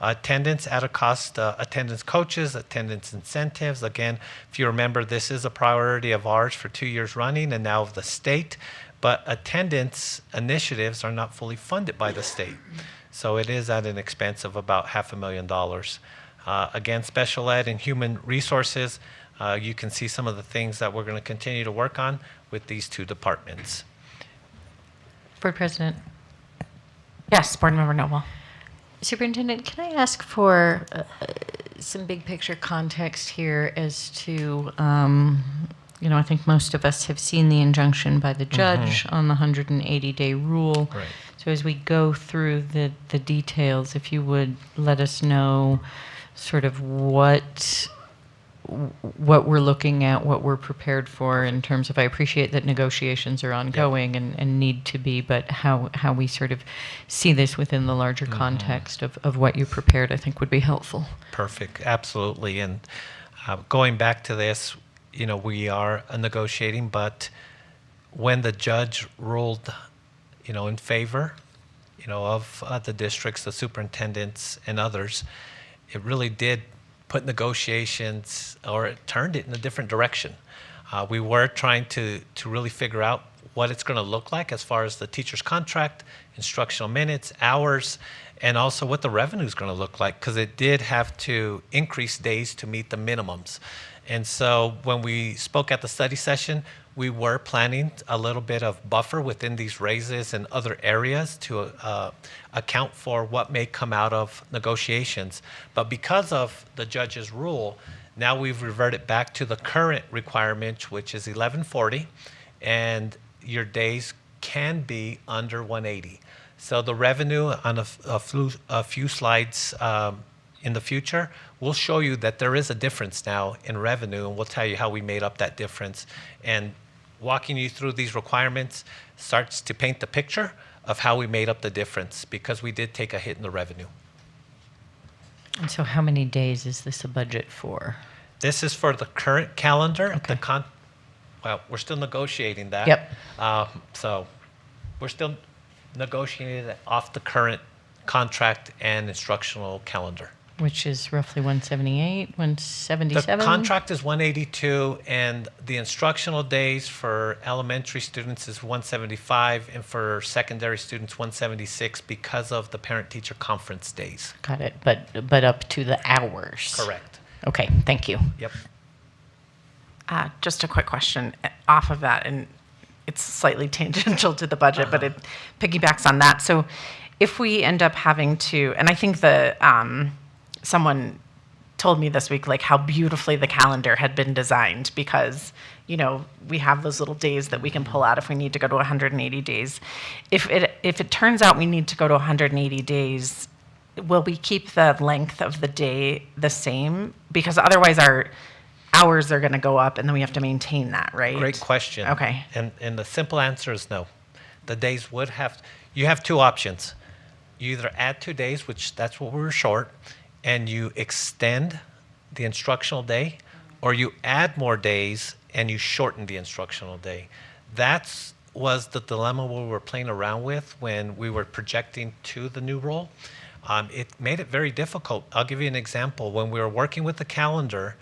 Attendance at a cost, attendance coaches, attendance incentives. Again, if you remember, this is a priority of ours for 2 years running and now of the state, but attendance initiatives are not fully funded by the state. So it is at an expense of about $500,000. Again, special ed and human resources, you can see some of the things that we're going to continue to work on with these two departments. Board President. Yes, Board Member Noble. Superintendent, can I ask for some big picture context here as to, I think most of us have seen the injunction by the judge on the 180-day rule. Right. So as we go through the details, if you would let us know sort of what we're looking at, what we're prepared for in terms of, I appreciate that negotiations are ongoing and need to be, but how we sort of see this within the larger context of what you prepared, I think would be helpful. Perfect, absolutely. And going back to this, we are negotiating, but when the judge ruled, in favor, of the districts, the superintendents, and others, it really did put negotiations, or it turned it in a different direction. We were trying to really figure out what it's going to look like as far as the teacher's contract, instructional minutes, hours, and also what the revenue is going to look like, because it did have to increase days to meet the minimums. And so when we spoke at the study session, we were planning a little bit of buffer within these raises and other areas to account for what may come out of negotiations. But because of the judge's rule, now we've reverted back to the current requirement, which is 1140, and your days can be under 180. So the revenue on a few slides in the future, we'll show you that there is a difference now in revenue, and we'll tell you how we made up that difference. And walking you through these requirements starts to paint the picture of how we made up the difference, because we did take a hit in the revenue. And so how many days is this a budget for? This is for the current calendar. Okay. Well, we're still negotiating that. Yep. So we're still negotiating it off the current contract and instructional calendar. Which is roughly 178, The 177? contract is 182, and the instructional days for elementary students is 175, and for secondary students 176 because of the parent-teacher conference days. Got it, but up to the hours? Correct. Okay, thank you. Yep. Just a quick question off of that, and it's slightly tangential to the budget, but it piggybacks on that. So if we end up having to, and I think someone told me this week, like, how beautifully the calendar had been designed, because, we have those little days that we can pull out if we need to go to 180 days. If it turns out we need to go to 180 days, will we keep the length of the day the same? Because otherwise our hours are going to go up, and then we have to maintain that, right? Great question. Okay. And the simple answer is no. The days you have two options. You either add 2 days, which that's what we were short, and you extend the instructional day, or you add more days and you shorten the instructional day. That was the dilemma we were playing around with when we were projecting to the new rule. It made it very difficult. I'll give you an example. When we were working with the calendar,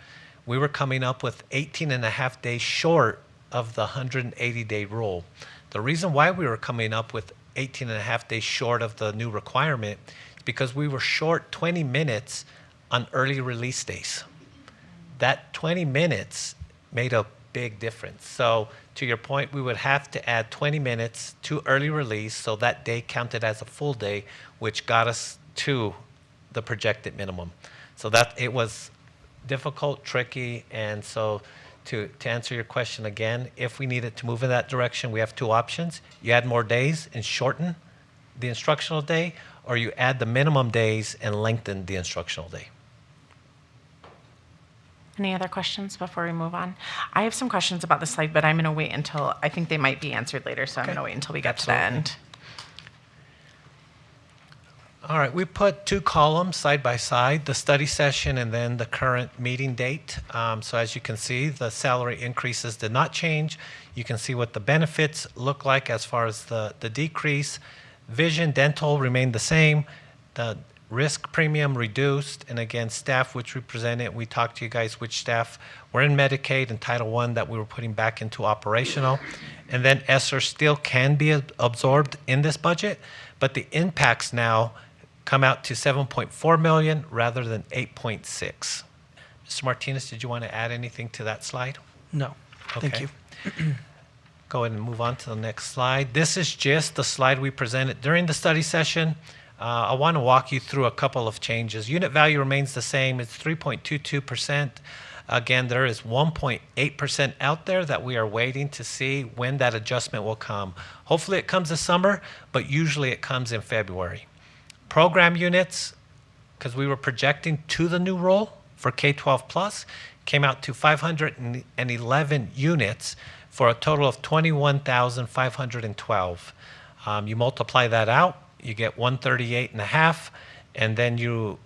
we were coming up with 18 and a half days short of the 180-day rule. The reason why we were coming up with 18 and a half days short of the new requirement because we were short 20 minutes on early release days. That 20 minutes made a big difference. So to your point, we would have to add 20 minutes to early release, so that day counted as a full day, which got us to the projected minimum. So that it was difficult, tricky, and so to answer your question again, if we needed to move in that direction, we have two options. You add more days and shorten the instructional day, or you add the minimum days and lengthen the instructional day. Any other questions before we move on? I have some questions about the slide, but I'm going to wait until, I think they might be answered later, so I'm going to wait until we get to the Absolutely. end. All right, we put two columns side by side, the study session and then the current meeting date. So as you can see, the salary increases did not change. You can see what the benefits look like as far as the decrease. Vision, dental remained the same. The risk premium reduced. And again, staff, which we presented, we talked to you guys which staff were in Medicaid and Title I that we were putting back into operational. And then ESSER still can be absorbed in this budget, but the impacts now come out to 7.4 million rather than 8.6. Mr. Martinez, did you want to add anything to that slide? No. Thank Okay. you. Go ahead and move on to the next slide. This is just the slide we presented during the study session. I want to walk you through a couple of changes. Unit value remains the same. It's 3.22%. Again, there is 1.8% out there that we are waiting to see when that adjustment will come. Hopefully it comes this summer, but usually it comes in February. Program units, because we were projecting to the new rule for K-12 plus, came out to 511 units for a total of 21,512. You multiply that out, you get 138.5, and then you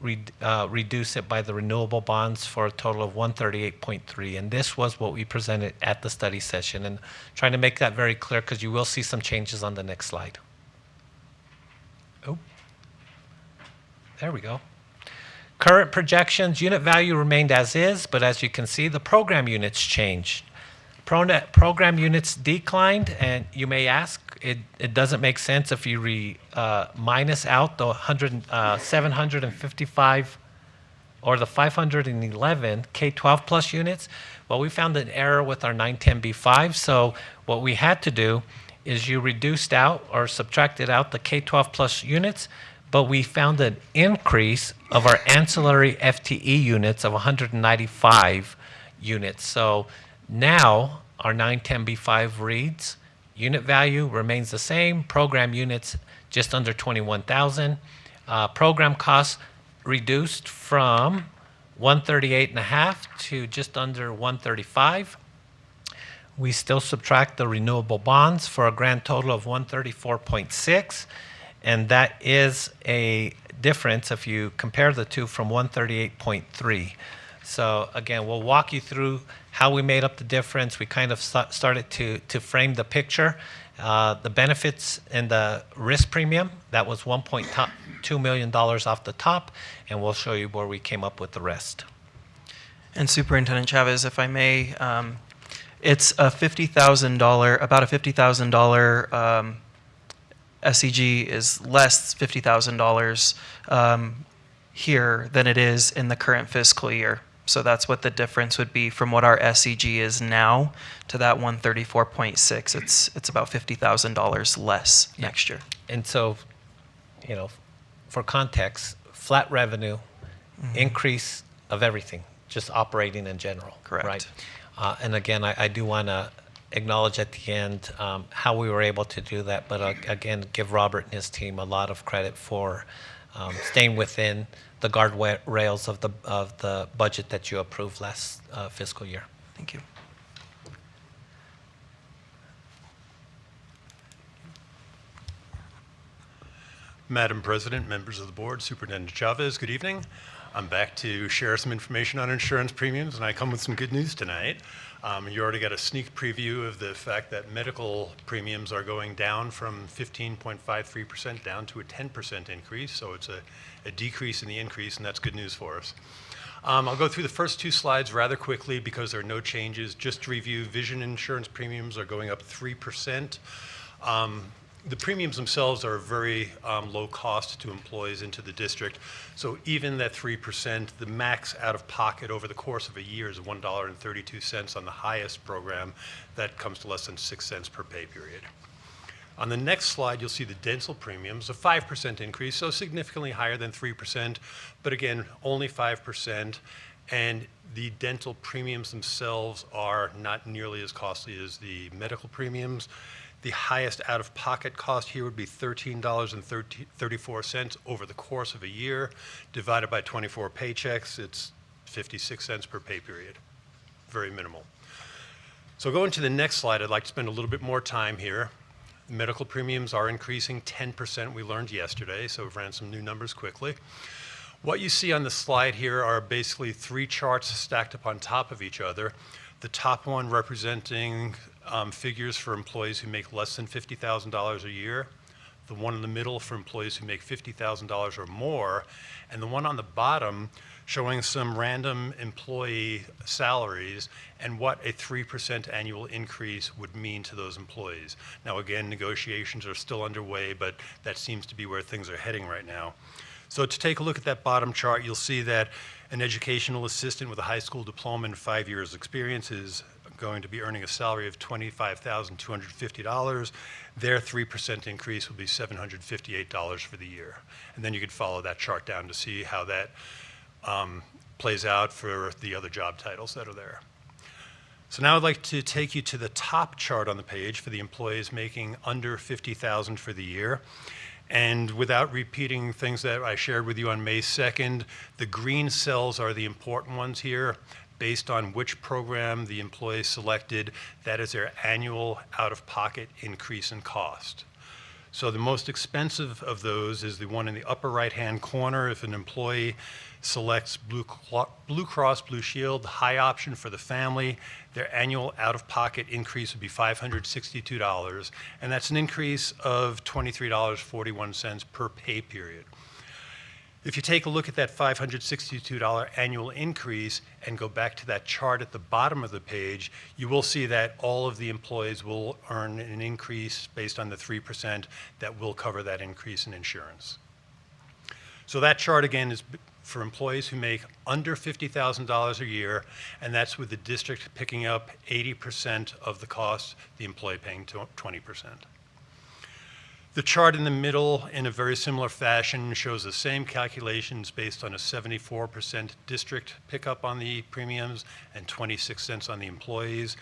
reduce it by the renewable bonds for a total of 138.3. And this was what we presented at the study session. And trying to make that very clear because you will see some changes on the next slide. Oh, there we go. Current projections, unit value remained as is, but as you can see, the program units changed. Program units declined, and you may ask, it doesn't make sense if you minus out the 755 or the 511 K-12 plus units. Well, we found an error with our 910B5, so what we had to do is you reduced out or subtracted out the K-12 plus units, but we found an increase of our ancillary FTE units of 195 units. So now our 910B5 reads, unit value remains the same, program units just under 21,000. Program costs reduced from 138.5 to just under 135. We still subtract the renewable bonds for a grand total of 134.6, and that is a difference if you compare the two from 138.3. So again, we'll walk you through how we made up the difference. We kind of started to frame the picture. The benefits and the risk premium, that was $1.2 million off the top, and we'll show you where we came up with the rest. And Superintendent Chavez, if I may, it's a $50,000, about a $50,000 SEG is less $50,000 here than it is in the current fiscal year. So that's what the difference would be from what our SEG is now to that 134.6. It's about $50,000 less next year. And so, for context, flat revenue, increase of everything, just operating in general. Correct. Right? And again, I do want to acknowledge at the end how we were able to do that, but again, give Robert and his team a lot of credit for staying within the guardrails of the budget that you approved last fiscal year. Thank you. Madam President, members of the board, Superintendent Chavez, good evening. I'm back to share some information on insurance premiums, and I come with some good news tonight. You already got a sneak preview of the fact that medical premiums are going down from 15.53% down to a 10% increase, so it's a decrease in the increase, and that's good news for us. I'll go through the first two slides rather quickly because there are no changes. Just to review, vision insurance premiums are going up 3%. the premiums themselves are very low cost to employees into the district. So even that 3%, the max out of pocket over the course of a year is $1.32 on the highest program. That comes to less than 6 cents per pay period. On the next slide, you'll see the dental premiums, a 5% increase, so significantly higher than 3%, but again, only 5%. And the dental premiums themselves are not nearly as costly as the medical premiums. The highest out-of-pocket cost here would be $13.34 over the course of a year. Divided by 24 paychecks, it's 56 cents per pay period. Very minimal. So going to the next slide, I'd like to spend a little bit more time here. Medical premiums are increasing 10%, we learned yesterday, so we've ran some new numbers quickly. What you see on the slide here are basically 3 charts stacked up on top of each other. The top one representing figures for employees who make less than $50,000 a year, the one in the middle for employees who make $50,000 or more, and the one on the bottom showing some random employee salaries and what a 3% annual increase would mean to those employees. Now again, negotiations are still underway, but that seems to be where things are heading right now. So to take a look at that bottom chart, you'll see that an educational assistant with a high school diploma and 5 years experience is going to be earning a salary of $25,250. Their 3% increase will be $758 for the year. And then you could follow that chart down to see how that plays out for the other job titles that are there. So now I'd like to take you to the top chart on the page for the employees making under $50,000 for the year. And without repeating things that I shared with you on May 2nd, the green cells are the important ones here. Based on which program the employee selected, that is their annual out-of-pocket increase in cost. So the most expensive of those is the one in the upper right-hand corner. If an employee selects Blue Cross Blue Shield, the high option for the family, their annual out-of-pocket increase would be $562, and that's an increase of $23.41 per pay period. If you take a look at that $562 annual increase and go back to that chart at the bottom of the page, you will see that all of the employees will earn an increase based on the 3% that will cover that increase in insurance. So that chart again is for employees who make under $50,000 a year, and that's with the district picking up 80% of the cost, the employee paying 20%. The chart in the middle, in a very similar fashion, shows the same calculations based on a 74% district pickup on the premiums and 26 cents on the employees.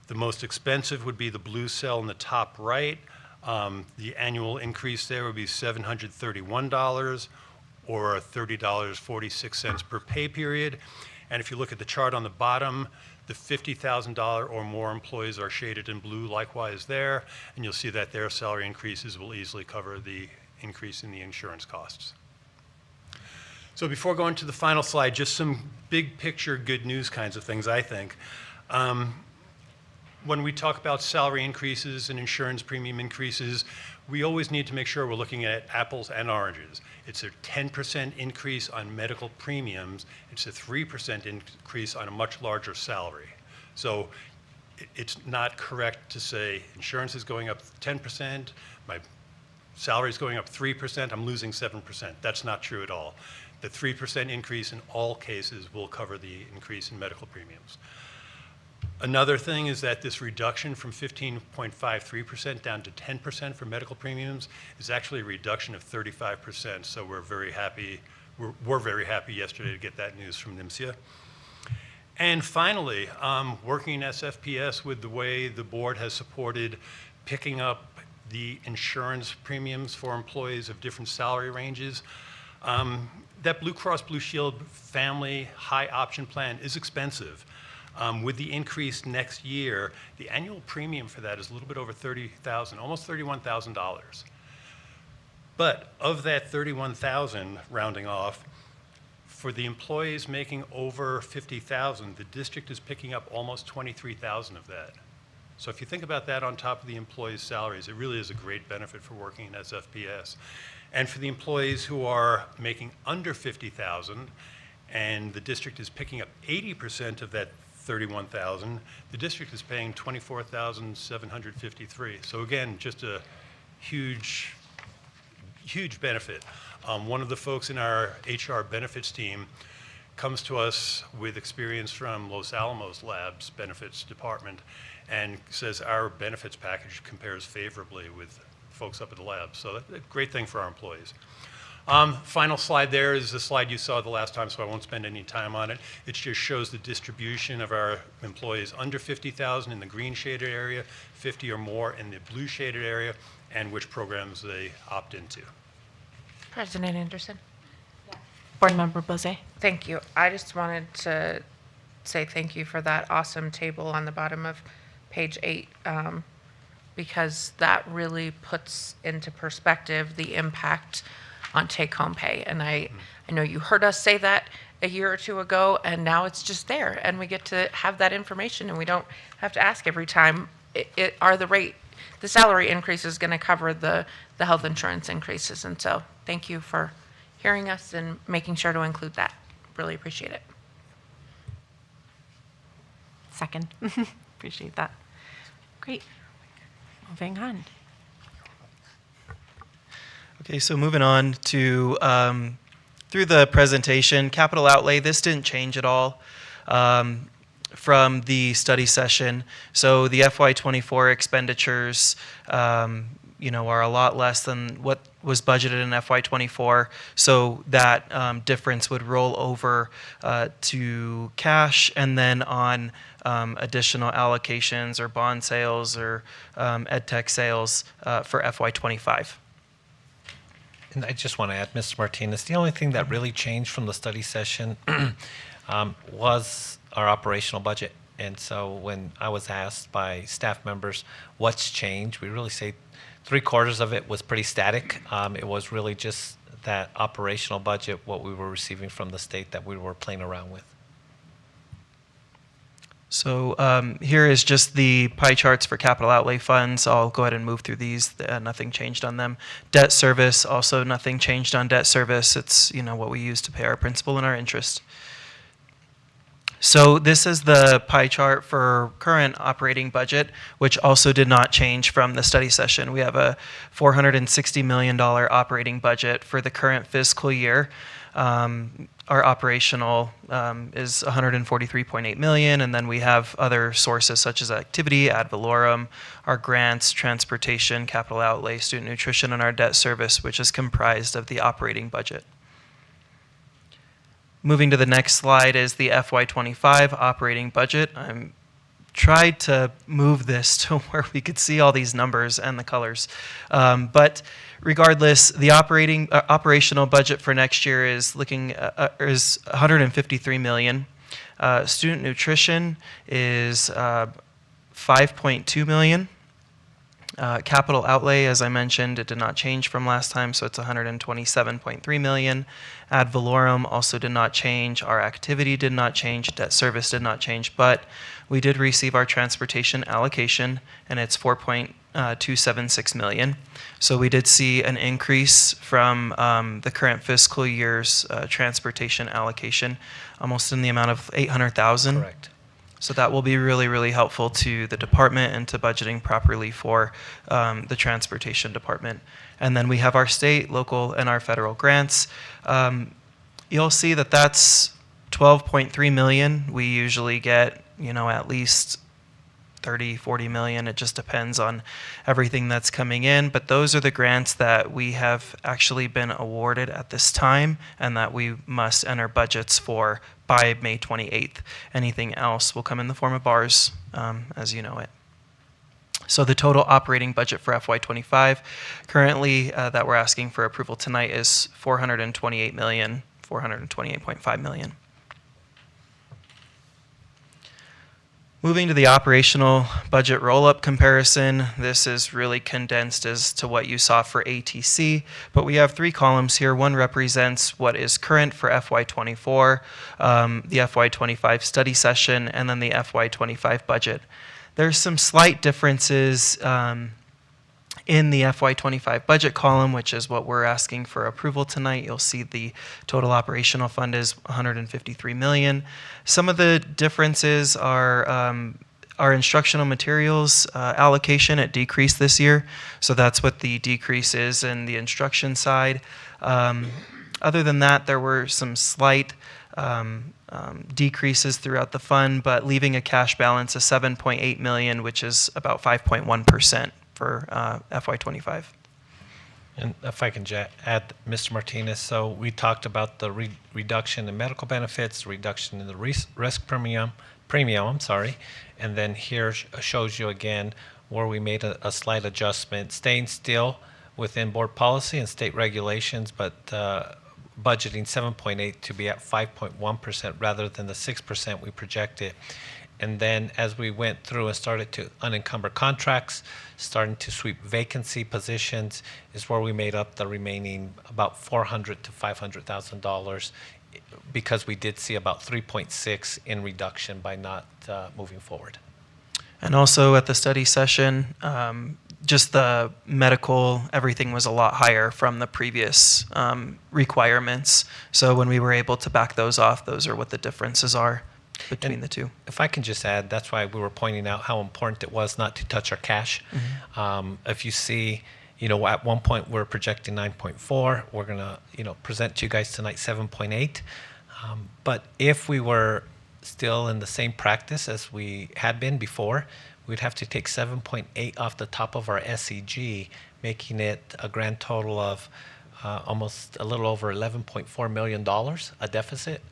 The most expensive would be the blue cell in the top right. The annual increase there would be $731 or $30.46 per pay period. And if you look at the chart on the bottom, the $50,000 or more employees are shaded in blue likewise there, and you'll see that their salary increases will easily cover the increase in the insurance costs. So before going to the final slide, just some big picture good news kinds of things, I think. When we talk about salary increases and insurance premium increases, we always need to make sure we're looking at apples and oranges. It's a 10% increase on medical premiums. It's a 3% increase on a much larger salary. So it's not correct to say insurance is going up 10%, my salary is going up 3%, I'm losing 7%. That's not true at all. The 3% increase in all cases will cover the increase in medical premiums. Another thing is that this reduction from 15.53% down to 10% for medical premiums is actually a reduction of 35%. So we're very happy. We're very happy yesterday to get that news from NMCA. And finally, working SFPS with the way the board has supported picking up the insurance premiums for employees of different salary ranges. That Blue Cross Blue Shield family high option plan is expensive. With the increase next year, the annual premium for that is a little bit over $30,000, almost $31,000. But of that $31,000, rounding off, for the employees making over $50,000, the district is picking up almost $23,000 of that. So if you think about that on top of the employees' salaries, it really is a great benefit for working in SFPS. And for the employees who are making under $50,000, and the district is picking up 80% of that $31,000, the district is paying $24,753. So again, just a huge benefit. One of the folks in our HR benefits team comes to us with experience from Los Alamos Labs benefits department and says our benefits package compares favorably with folks up at the lab. So that's a great thing for our employees. Final slide there is the slide you saw the last time, so I won't spend any time on it. It just shows the distribution of our employees under 50,000 in the green shaded area, 50 or more in the blue shaded area, and which programs they opt into. President Anderson. Board Member Bozay. Thank you. I just wanted to say thank you for that awesome table on the bottom of page 8, because that really puts into perspective the impact on take-home pay. And I know you heard us say that a year or two ago, and now it's just there, and we get to have that information, and we don't have to ask every time, the salary increase is going to cover the health insurance increases. And so thank you for hearing us and making sure to include that. Really appreciate it. Second. Appreciate that. Great. Moving on. Okay, so moving on to through the presentation, capital outlay, this didn't change at all from the study session. So the FY24 expenditures, are a lot less than what was budgeted in FY24. So that difference would roll over to cash, and then on additional allocations or bond sales or ed tech sales for FY25. And I just want to add, Mr. Martinez, the only thing that really changed from the study session was our operational budget. And so when I was asked by staff members what's changed, we really say 3/4 of it was pretty static. It was really just that operational budget, what we were receiving from the state that we were playing around with. So here is just the pie charts for capital outlay funds. I'll go ahead and move through these. Nothing changed on them. Debt service, also nothing changed on debt service. It's what we use to pay our principal and our interest. So this is the pie chart for current operating budget, which also did not change from the study session. We have a $460 million operating budget for the current fiscal year. Our operational is $143.8 million, and then we have other sources such as activity, ad valorem, our grants, transportation, capital outlay, student nutrition, and our debt service, which is comprised of the operating budget. Moving to the next slide is the FY25 operating budget. I'm tried to move this to where we could see all these numbers and the colors. But regardless, the operational budget for next year is looking is $153 million. Student nutrition is $5.2 million. Capital outlay, as I mentioned, it did not change from last time, so it's $127.3 million. Ad valorem also did not change. Our activity did not change. Debt service did not change, but we did receive our transportation allocation, and it's $4.276 million. So we did see an increase from the current fiscal year's transportation allocation, almost in the amount of $800,000. Correct. So that will be really, really helpful to the department and to budgeting properly for the transportation department. And then we have our state, local, and our federal grants. You'll see that that's $12.3 million. We usually get, at least 30, 40 million. It just depends on everything that's coming in. But those are the grants that we have actually been awarded at this time and that we must enter budgets for by May 28th. Anything else will come in the form of bars, as you know it. So the total operating budget for FY25 currently that we're asking for approval tonight is $428.5 million. Moving to the operational budget roll-up comparison, this is really condensed as to what you saw for ATC, but we have 3 columns here. One represents what is current for FY24, the FY25 study session, and then the FY25 budget. There's some slight differences in the FY25 budget column, which is what we're asking for approval tonight. You'll see the total operational fund is $153 million. Some of the differences are Our instructional materials allocation, it decreased this year. So that's what the decrease is in the instruction side. Other than that, there were some slight decreases throughout the fund, but leaving a cash balance of $7.8 million, which is about 5.1% for FY25. And if I can add, Mr. Martinez, so we talked about the reduction in medical benefits, reduction in the risk premium, and then here shows you again where we made a slight adjustment, staying still within board policy and state regulations, but budgeting 7.8 to be at 5.1% rather than the 6% we projected. And then as we went through and started to unencumber contracts, starting to sweep vacancy positions, is where we made up the remaining about $400,000 to $500,000, because we did see about 3.6 in reduction by not moving forward. And also at the study session, just the medical, everything was a lot higher from the previous requirements. So when we were able to back those off, those are what the differences are between the two. If I can just add, that's why we were pointing out how important it was not to touch our cash. If you see, at one point we're projecting 9.4, we're going to, present to you guys tonight 7.8. But if we were still in the same practice as we had been before, we'd have to take 7.8 off the top of our SEG, making it a grand total of almost a little over $11.4 million, a deficit.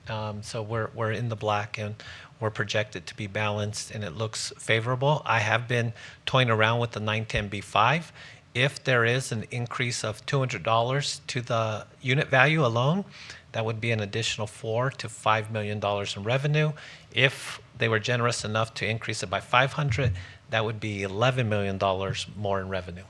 So we're in the black, and we're projected to be balanced, and it looks favorable. I have been toying around with the 910B5. If there is an increase of $200 to the unit value alone, that would be an additional $4 to $5 million in revenue. If they were generous enough to increase it by 500, that would be $11 million more in revenue.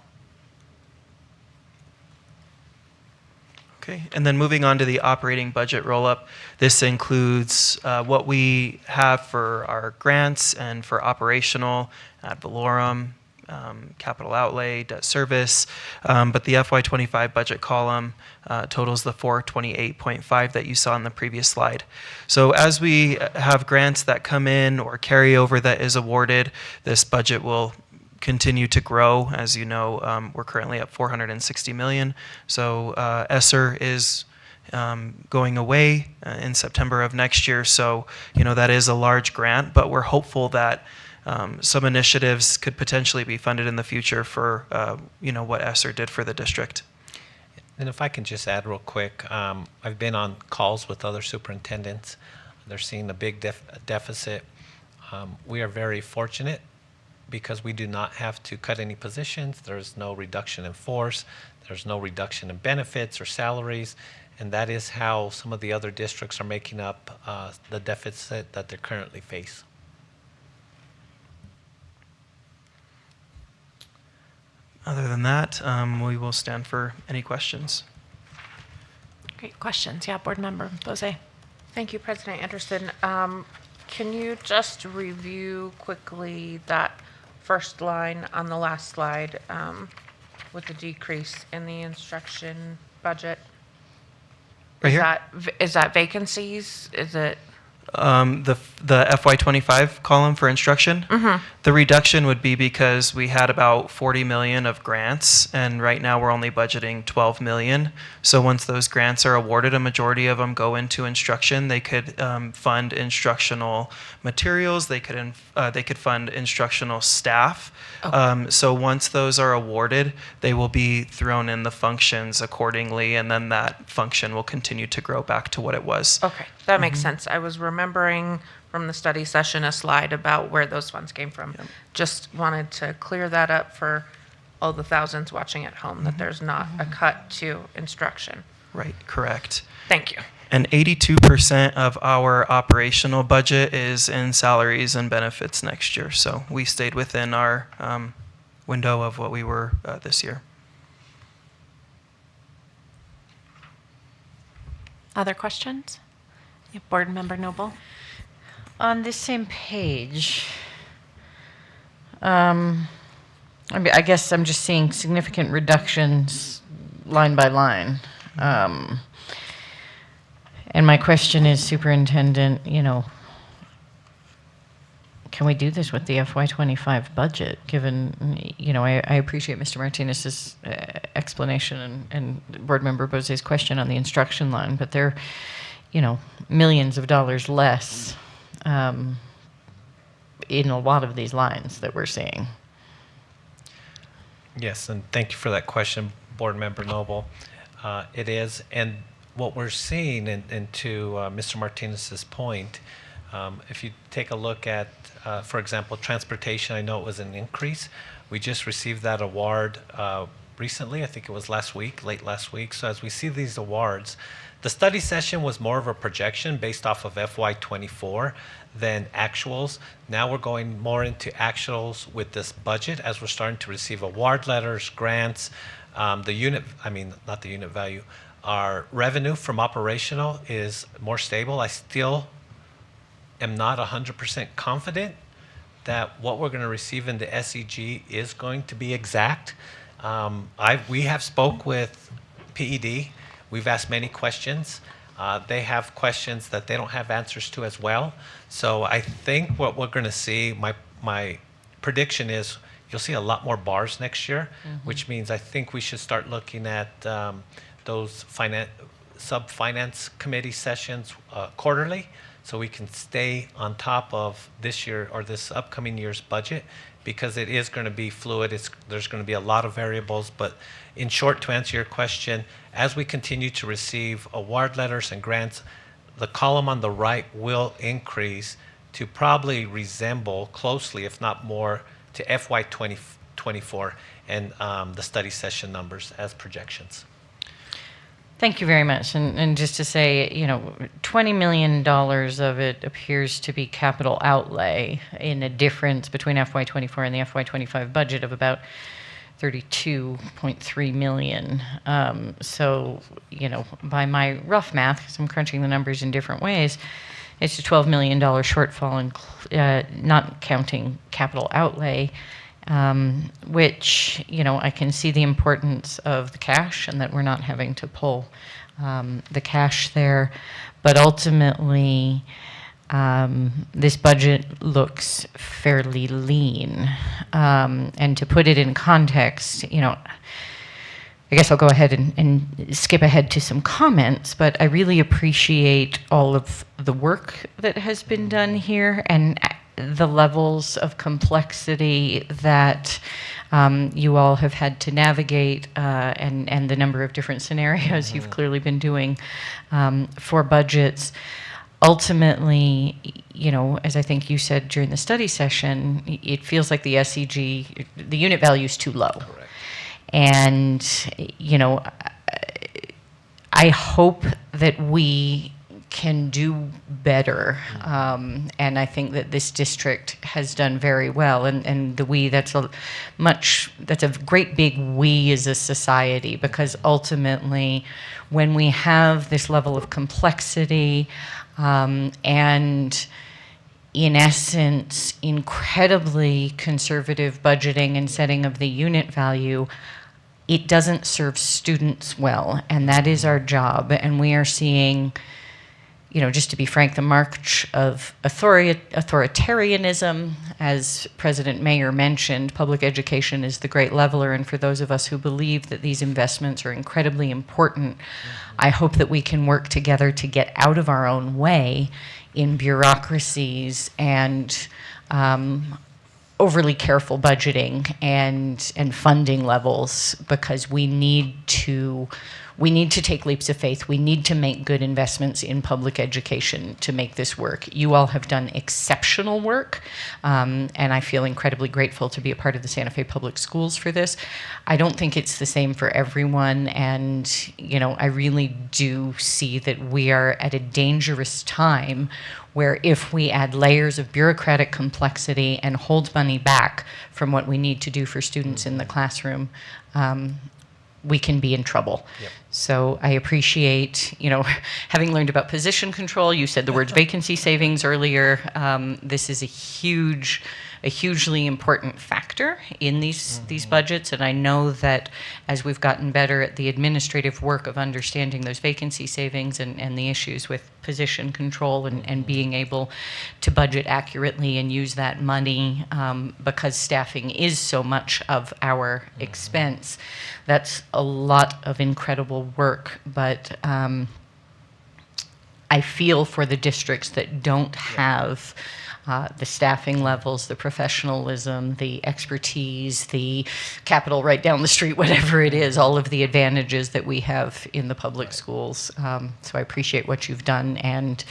Okay, and then moving on to the operating budget roll-up. This includes what we have for our grants and for operational, ad valorem, capital outlay, debt service, but the FY25 budget column totals the 428.5 that you saw in the previous slide. So as we have grants that come in or carryover that is awarded, this budget will continue to grow. As you know, we're currently at $460 million. So ESSER is going away in September of next year. So, that is a large grant, but we're hopeful that some initiatives could potentially be funded in the future for, what ESSER did for the district. And if I can just add real quick, I've been on calls with other superintendents. They're seeing a big deficit. We are very fortunate because we do not have to cut any positions. There's no reduction in force. There's no reduction in benefits or salaries. And that is how some of the other districts are making up the deficit that they currently face. Other than that, we will stand for any questions. Great questions. Yeah, board member Bose. Thank you, President Anderson. Can you just review quickly that first line on the last slide with the decrease in the instruction budget? Right here? Is that vacancies? Is it? The FY25 column for instruction, the reduction would be because we had about 40 million of grants, and right now we're only budgeting 12 million. So once those grants are awarded, a majority of them go into instruction. They could fund instructional materials. They could fund instructional staff. Okay. So once those are awarded, they will be thrown in the functions accordingly, and then that function will continue to grow back to what it was. Okay, that makes sense. I was remembering from the study session a slide about where those funds came from. Yep. Just wanted to clear that up for all the thousands watching at home, that there's not a cut to instruction. Right, correct. Thank you. And 82% of our operational budget is in salaries and benefits next year. So we stayed within our window of what we were this year. Other questions? Yeah, board member Noble. On this same page, I guess I'm just seeing significant reductions line by line. And my question is, Superintendent, can we do this with the FY25 budget, given, I appreciate Mr. Martinez's explanation and Board Member Boze's question on the instruction line, but they're, millions of dollars less in a lot of these lines that we're seeing. Yes, and thank you for that question, Board Member Noble. It is, and what we're seeing, and to Mr. Martinez's point, if you take a look at, for example, transportation, I know it was an increase. We just received that award recently. I think it was late last week. So as we see these awards, the study session was more of a projection based off of FY24 than actuals. Now we're going more into actuals with this budget as we're starting to receive award letters, grants, not the unit value. Our revenue from operational is more stable. I still am not 100% confident that what we're going to receive in the SEG is going to be exact. We have spoke with PED. We've asked many questions. They have questions that they don't have answers to as well. So I think what we're going to see, my prediction is you'll see a lot more bars next year, which means I think we should start looking at those sub-finance committee sessions quarterly, so we can stay on top of this year or this upcoming year's budget, because it is going to be fluid. There's going to be a lot of variables. But in short, to answer your question, as we continue to receive award letters and grants, the column on the right will increase to probably resemble closely, if not more, to FY 2024 and the study session numbers as projections. Thank you very much. And just to say, $20 million of it appears to be capital outlay, in a difference between FY24 and the FY25 budget of about $32.3 million. So, by my rough math, because I'm crunching the numbers in different ways, it's a $12 million shortfall, not counting capital outlay. Which, I can see the importance of the cash and that we're not having to pull the cash there. But ultimately, this budget looks fairly lean. And to put it in context, I guess I'll go ahead and skip ahead to some comments, but I really appreciate all of the work that has been done here and the levels of complexity that you all have had to navigate, and the number of different scenarios you've clearly been doing for budgets. Ultimately, as I think you said during the study session, it feels like the SEG, the unit value is too low. Correct. And, I hope that we can do better. And I think that this district has done very well. And the we, that's a great big we as a society, because ultimately when we have this level of complexity and in essence incredibly conservative budgeting and setting of the unit value, it doesn't serve students well. And that is our job. And we are seeing, just to be frank, the march of authoritarianism. As President Mayer mentioned, public education is the great leveler, and for those of us who believe that these investments are incredibly important, I hope that we can work together to get out of our own way in bureaucracies and overly careful budgeting and funding levels, because we need to take leaps of faith. We need to make good investments in public education to make this work. You all have done exceptional work, and I feel incredibly grateful to be a part of the Santa Fe Public Schools for this. I don't think it's the same for everyone, and I really do see that we are at a dangerous time where if we add layers of bureaucratic complexity and hold money back from what we need to do for students in the classroom, we can be in trouble. Yep. So I appreciate, having learned about position control, you said the words vacancy savings earlier. This is a huge a hugely important factor in these budgets. And I know that as we've gotten better at the administrative work of understanding those vacancy savings and the issues with position control and being able to budget accurately and use that money because staffing is so much of our expense. That's a lot of incredible work, but I feel for the districts that don't have the staffing levels, the professionalism, the expertise, the capital right down the street, whatever it is, all of the advantages that we have in the public schools. So I appreciate what you've done, and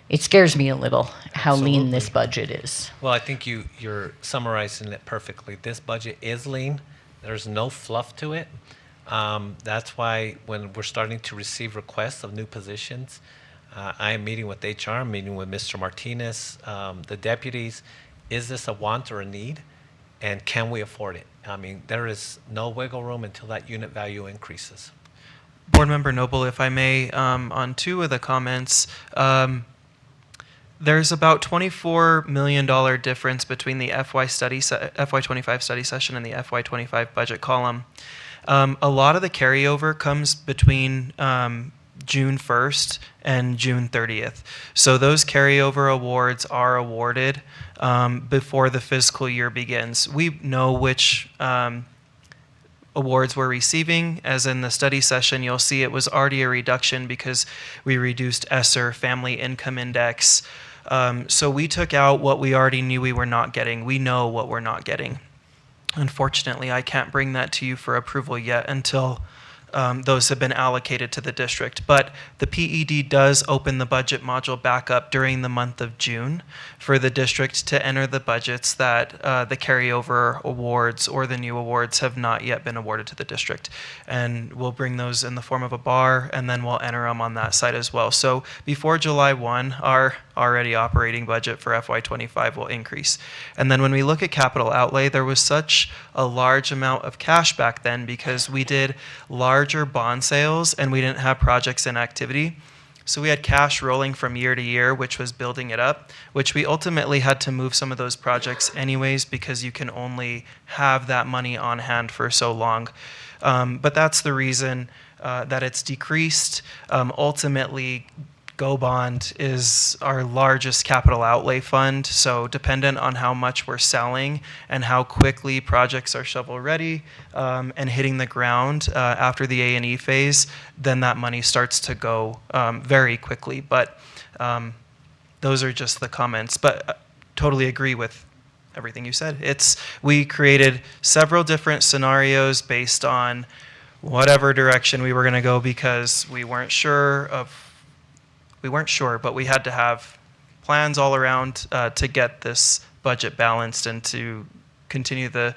it scares me a little how lean this budget is. Well, I think you're summarizing it perfectly. This budget is lean. There's no fluff to it. That's why when we're starting to receive requests of new positions, I am meeting with HR, I'm meeting with Mr. Martinez, the deputies. Is this a want or a need? And can we afford it? I mean, there is no wiggle room until that unit value increases. Board Member Noble, if I may, on two of the comments, there's about $24 million difference between the FY25 study session and the FY25 budget column. A lot of the carryover comes between June 1st and June 30th. So those carryover awards are awarded before the fiscal year begins. We know which awards we're receiving. As in the study session, you'll see it was already a reduction because we reduced ESSER, Family Income Index. So we took out what we already knew we were not getting. We know what we're not getting. Unfortunately, I can't bring that to you for approval yet until those have been allocated to the district. But the PED does open the budget module back up during the month of June for the district to enter the budgets that the carryover awards or the new awards have not yet been awarded to the district. And we'll bring those in the form of a bar, and then we'll enter them on that side as well. So before July 1, our already operating budget for FY25 will increase. And then when we look at capital outlay, there was such a large amount of cash back then because we did larger bond sales and we didn't have projects in activity. So we had cash rolling from year to year, which was building it up, which we ultimately had to move some of those projects anyways because you can only have that money on hand for so long. But that's the reason that it's decreased. Ultimately, Go Bond is our largest capital outlay fund, so dependent on how much we're selling and how quickly projects are shovel ready and hitting the ground after the A&E phase, then that money starts to go very quickly. But those are just the comments. But totally agree with everything you said. We created several different scenarios based on whatever direction we were going to go because we weren't sure, but we had to have plans all around to get this budget balanced and to continue the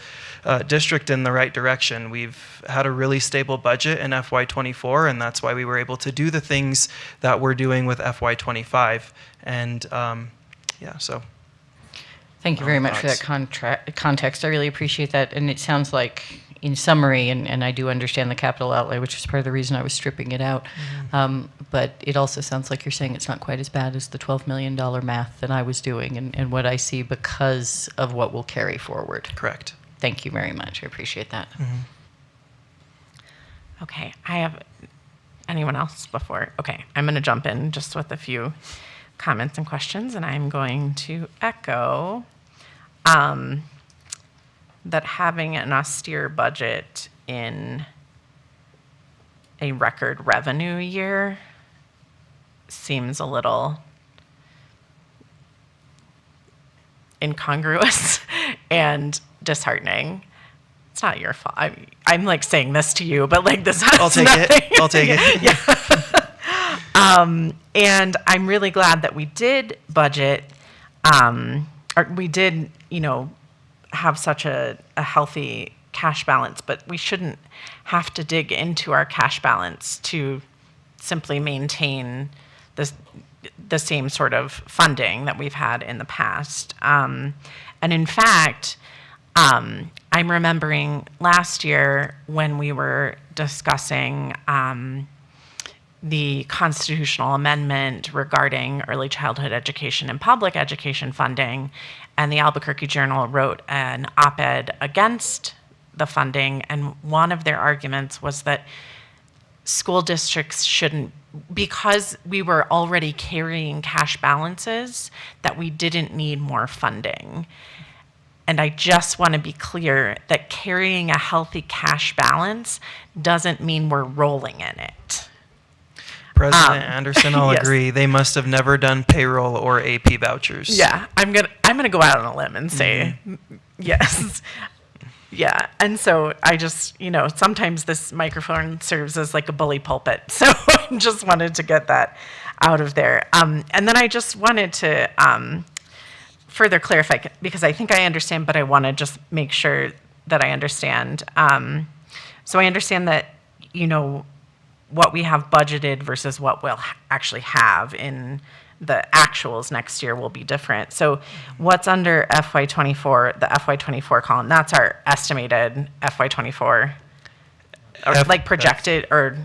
district in the right direction. We've had a really stable budget in FY24, and that's why we were able to do the things that we're doing with FY25. And so. Thank you very much for that context. I really appreciate that. And it sounds like, in summary, and I do understand the capital outlay, which is part of the reason I was stripping it out, but it also sounds like you're saying it's not quite as bad as the $12 million math that I was doing and what I see because of what will carry forward. Correct. Thank you very much. I appreciate that. Okay, I have anyone else before? Okay, I'm going to jump in just with a few comments and questions, and I'm going to echo that having an austere budget in a record revenue year seems a little incongruous and disheartening. It's not your fault. I'm like saying this to you, but like this has I'll take nothing. it. I'll take it. Yeah. And I'm really glad that we did budget, or we did, have such a healthy cash balance, but we shouldn't have to dig into our cash balance to simply maintain the same sort of funding that we've had in the past. And in fact, I'm remembering last year when we were discussing the constitutional amendment regarding early childhood education and public education funding, and the Albuquerque Journal wrote an op-ed against the funding, and one of their arguments was that school districts shouldn't, because we were already carrying cash balances, that we didn't need more funding. And I just want to be clear that carrying a healthy cash balance doesn't mean we're rolling in it. President Anderson, I'll yes. agree. They must have never done payroll or AP vouchers. Yeah, I'm gonna go out on a limb and say yes. Yeah, and so I just, sometimes this microphone serves as like a bully pulpit. So I just wanted to get that out of there. And then I just wanted to further clarify, because I think I understand, but I want to just make sure that I understand. So I understand that, what we have budgeted versus what we'll actually have in the actuals next year will be different. So what's under FY24, the FY24 column, that's our estimated FY24, or like projected, or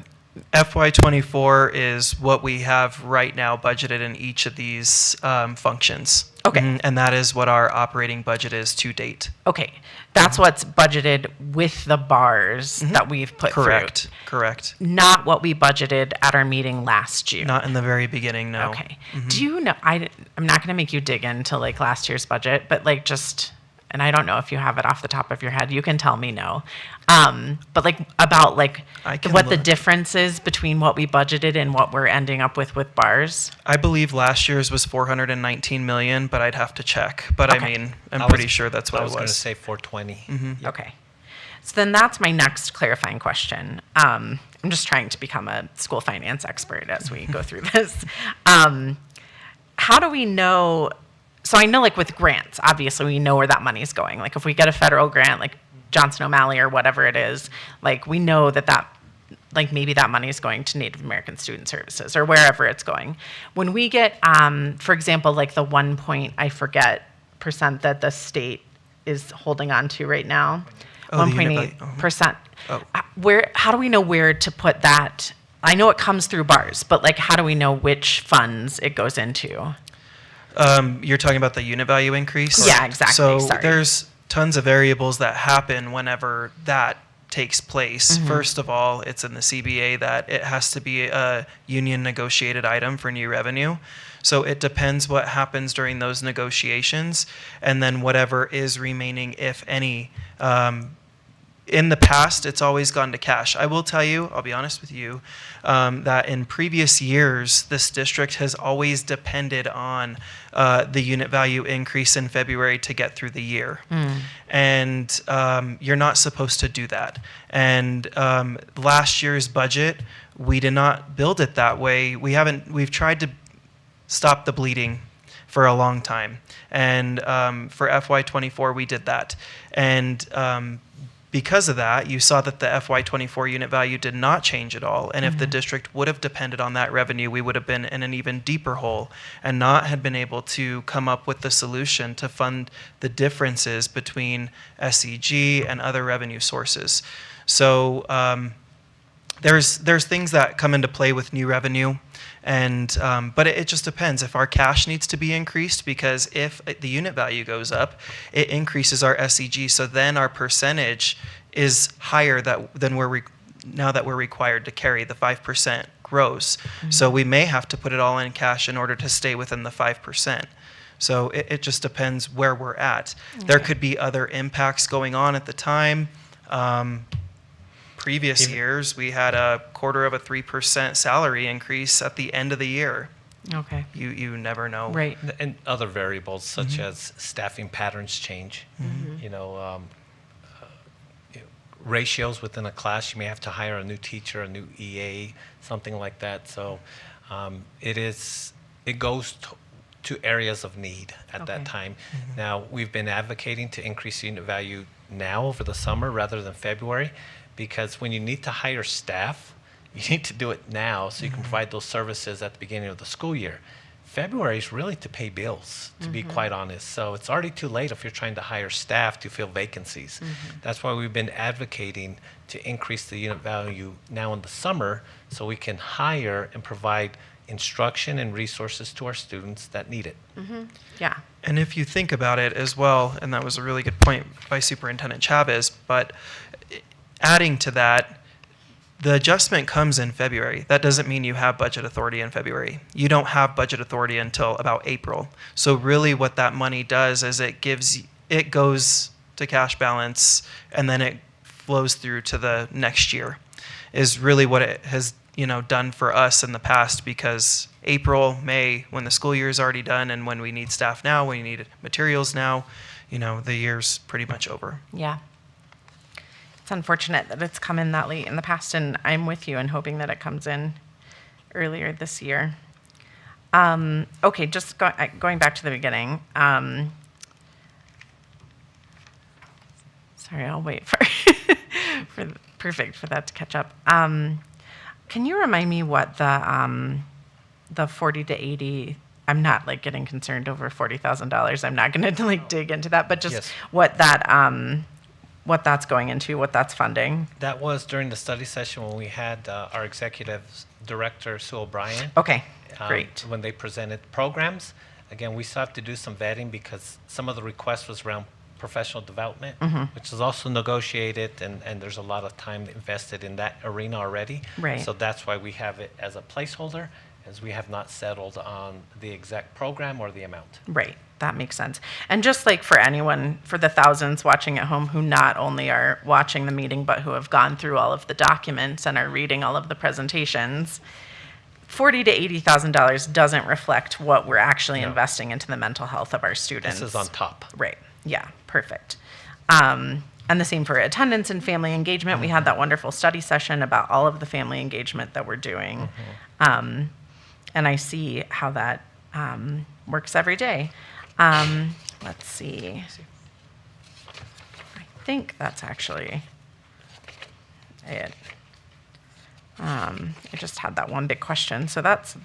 FY24 is what we have right now budgeted in each of these functions. Okay. And that is what our operating budget is to date. okay, that's what's budgeted with the bars that we've put Correct. Correct. through. Not what we budgeted at our meeting last June. Not in the very beginning, no. Okay. Do you know, I'm not going to make you dig into like last year's budget, but like just, and I don't know if you have it off the top of your head, you can tell me no. But like about like I can what the look. difference is between what we budgeted and what we're ending up with bars. I believe last year's was 419 million, but I'd have to check. But Okay. I mean, I'm I was- pretty sure that's what I it was going to was. say 420. Okay. So then that's my next clarifying question. I'm just trying to become a school finance expert as we go through this. How do we know? So I know, like with grants, obviously we know where that money is going. Like if we get a federal grant, like Johnson O'Malley or whatever it is, like we know that like maybe that money is going to Native American Student Services or wherever it's going. When we get, for example, like the 1% that the state is holding on to right now, Oh, the unit 1.8%. Oh. How do we know where to put that? I know it comes through bars, but like how do we know which funds it goes into? You're talking about the unit value increase? Yeah, exactly. So Sorry. there's tons of variables that happen whenever that takes place. First of all, it's in the CBA that it has to be a union negotiated item for new revenue. So it depends what happens during those negotiations, and then whatever is remaining, if any. In the past, it's always gone to cash. I will tell you, I'll be honest with you, that in previous years, this district has always depended on the unit value increase in February to get through the year. And you're not supposed to do that. And last year's budget, we did not build it that way. We've tried to stop the bleeding for a long time. And for FY24, we did that. And because of that, you saw that the FY24 unit value did not change at all. And if the district would have depended on that revenue, we would have been in an even deeper hole and not had been able to come up with the solution to fund the differences between SEG and other revenue sources. So there's things that come into play with new revenue. And but it just depends. If our cash needs to be increased, because if the unit value goes up, it increases our SEG. So then our percentage is higher than now that we're required to carry. The 5% grows. So we may have to put it all in cash in order to stay within the 5%. So it just depends where we're at. There could be other impacts going on at the time. Previous years, we had a 0.25% salary increase at the end of the year. Okay. You never know. Right. And other variables such as staffing patterns change. Ratios within a class, you may have to hire a new teacher, a new EA, something like that. So it goes to areas of need at that time. Now, we've been advocating to increase unit value now over the summer rather than February, because when you need to hire staff, you need to do it now so you can provide those services at the beginning of the school year. February is really to pay bills, to be quite honest. So it's already too late if you're trying to hire staff to fill vacancies. That's why we've been advocating to increase the unit value now in the summer so we can hire and provide instruction and resources to our students that need it. Yeah. And if you think about it as well, and that was a really good point by Superintendent Chavez, but adding to that, the adjustment comes in February. That doesn't mean you have budget authority in February. You don't have budget authority until about April. So really what that money does is it goes to cash balance and then it flows through to the next year, is really what it has done for us in the past, because April, May, when the school year is already done and when we need staff now, when we need materials now, the year's pretty much over. Yeah. It's unfortunate that it's come in that late in the past, and I'm with you in hoping that it comes in earlier this year. Okay, just going back to the beginning. Sorry, I'll wait for for that to catch up. Can you remind me what the 40 to 80? I'm not like getting concerned over $40,000. I'm not going to like dig into that, but just Yes. what that's going into, what that's funding. That was during the study session when we had our executive director, Sue O'Brien. Okay, great. When they presented programs. Again, we still have to do some vetting because some of the request was around professional development, which is also negotiated, and there's a lot of time invested in that arena already. Right. So that's why we have it as a placeholder, as we have not settled on the exact program or the amount. Right, that makes sense. And just like for anyone, for the thousands watching at home who not only are watching the meeting, but who have gone through all of the documents and are reading all of the presentations, $40,000 to $80,000 doesn't reflect what we're actually investing into the mental health of our students. This is on top. Right, yeah, perfect. And the same for attendance and family engagement. We had that wonderful study session about all of the family engagement that we're doing. And I see how that works every day. Let's see. I think that's actually it. I just had that one big question, so that's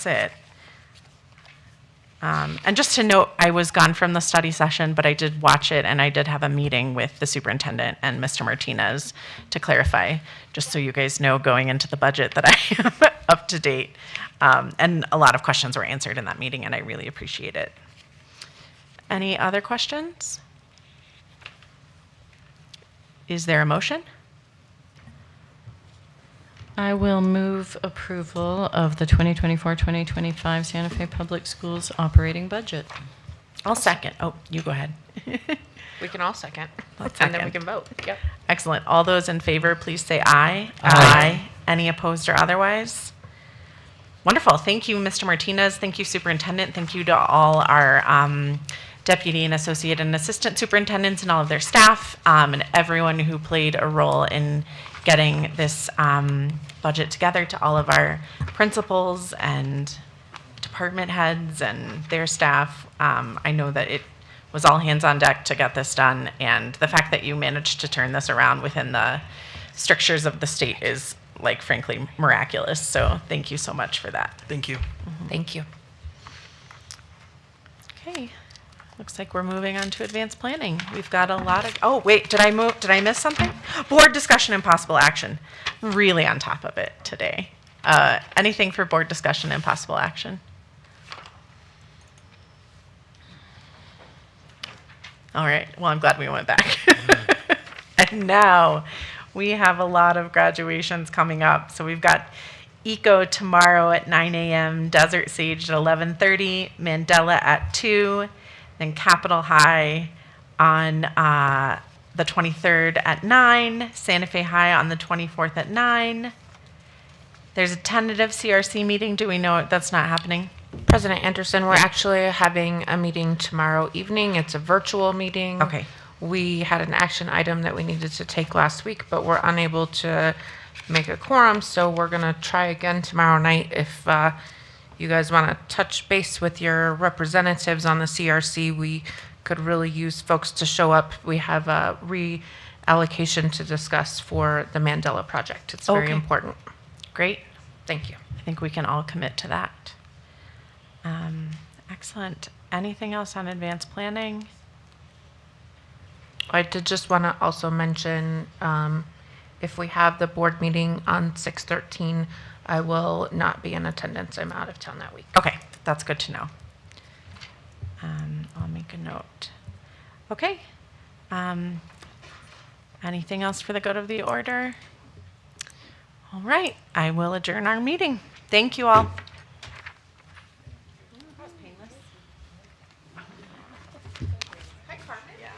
it. And just to note, I was gone from the study session, but I did watch it, and I did have a meeting with the superintendent and Mr. Martinez to clarify, just so you guys know going into the budget that I am up to date. And a lot of questions were answered in that meeting, and I really appreciate it. Any other questions? Is there a motion? I will move approval of the 2024-2025 Santa Fe Public Schools operating budget. I'll second. Oh, you go ahead. We can all second, Let's and then we second. can vote. Yep. Excellent. All those in favor, please say aye. Aye. Any opposed or otherwise? Wonderful. Thank you, Mr. Martinez. Thank you, Superintendent. Thank you to all our deputy and associate and assistant superintendents and all of their staff, and everyone who played a role in getting this budget together, to all of our principals and department heads and their staff. I know that it was all hands on deck to get this done, and the fact that you managed to turn this around within the strictures of the state is, like, frankly, miraculous. So thank you so much for that. Thank you. Thank you. Okay, looks like we're moving on to advanced planning. We've got a lot of, oh, wait, did I miss something? Board discussion and possible action. Really on top of it today. Anything for board discussion and possible action? All right, well, I'm glad we went back. And now we have a lot of graduations coming up. So we've got Eco tomorrow at 9 a.m., Desert Sage at 11:30, Mandela at 2, then Capitol High on the 23rd at 9, Santa Fe High on the 24th at 9. There's a tentative CRC meeting. Do we know that's not happening? President Anderson, we're actually having a meeting tomorrow evening. It's a virtual meeting. Okay. We had an action item that we needed to take last week, but we're unable to make a quorum, so we're going to try again tomorrow night. If you guys want to touch base with your representatives on the CRC, we could really use folks to show up. We have a reallocation to discuss for the Mandela project. It's very Okay. important. Great. Thank you. I think we can all commit to that. Excellent. Anything else on advanced planning? I did just want to also mention, if we have the board meeting on 6/13, I will not be in attendance. I'm out of town that week. Okay, that's good to know. I'll make a note. Okay. Anything else for the good of the order? All right, I will adjourn our meeting. Thank you all. Hi, Carmen. Yeah.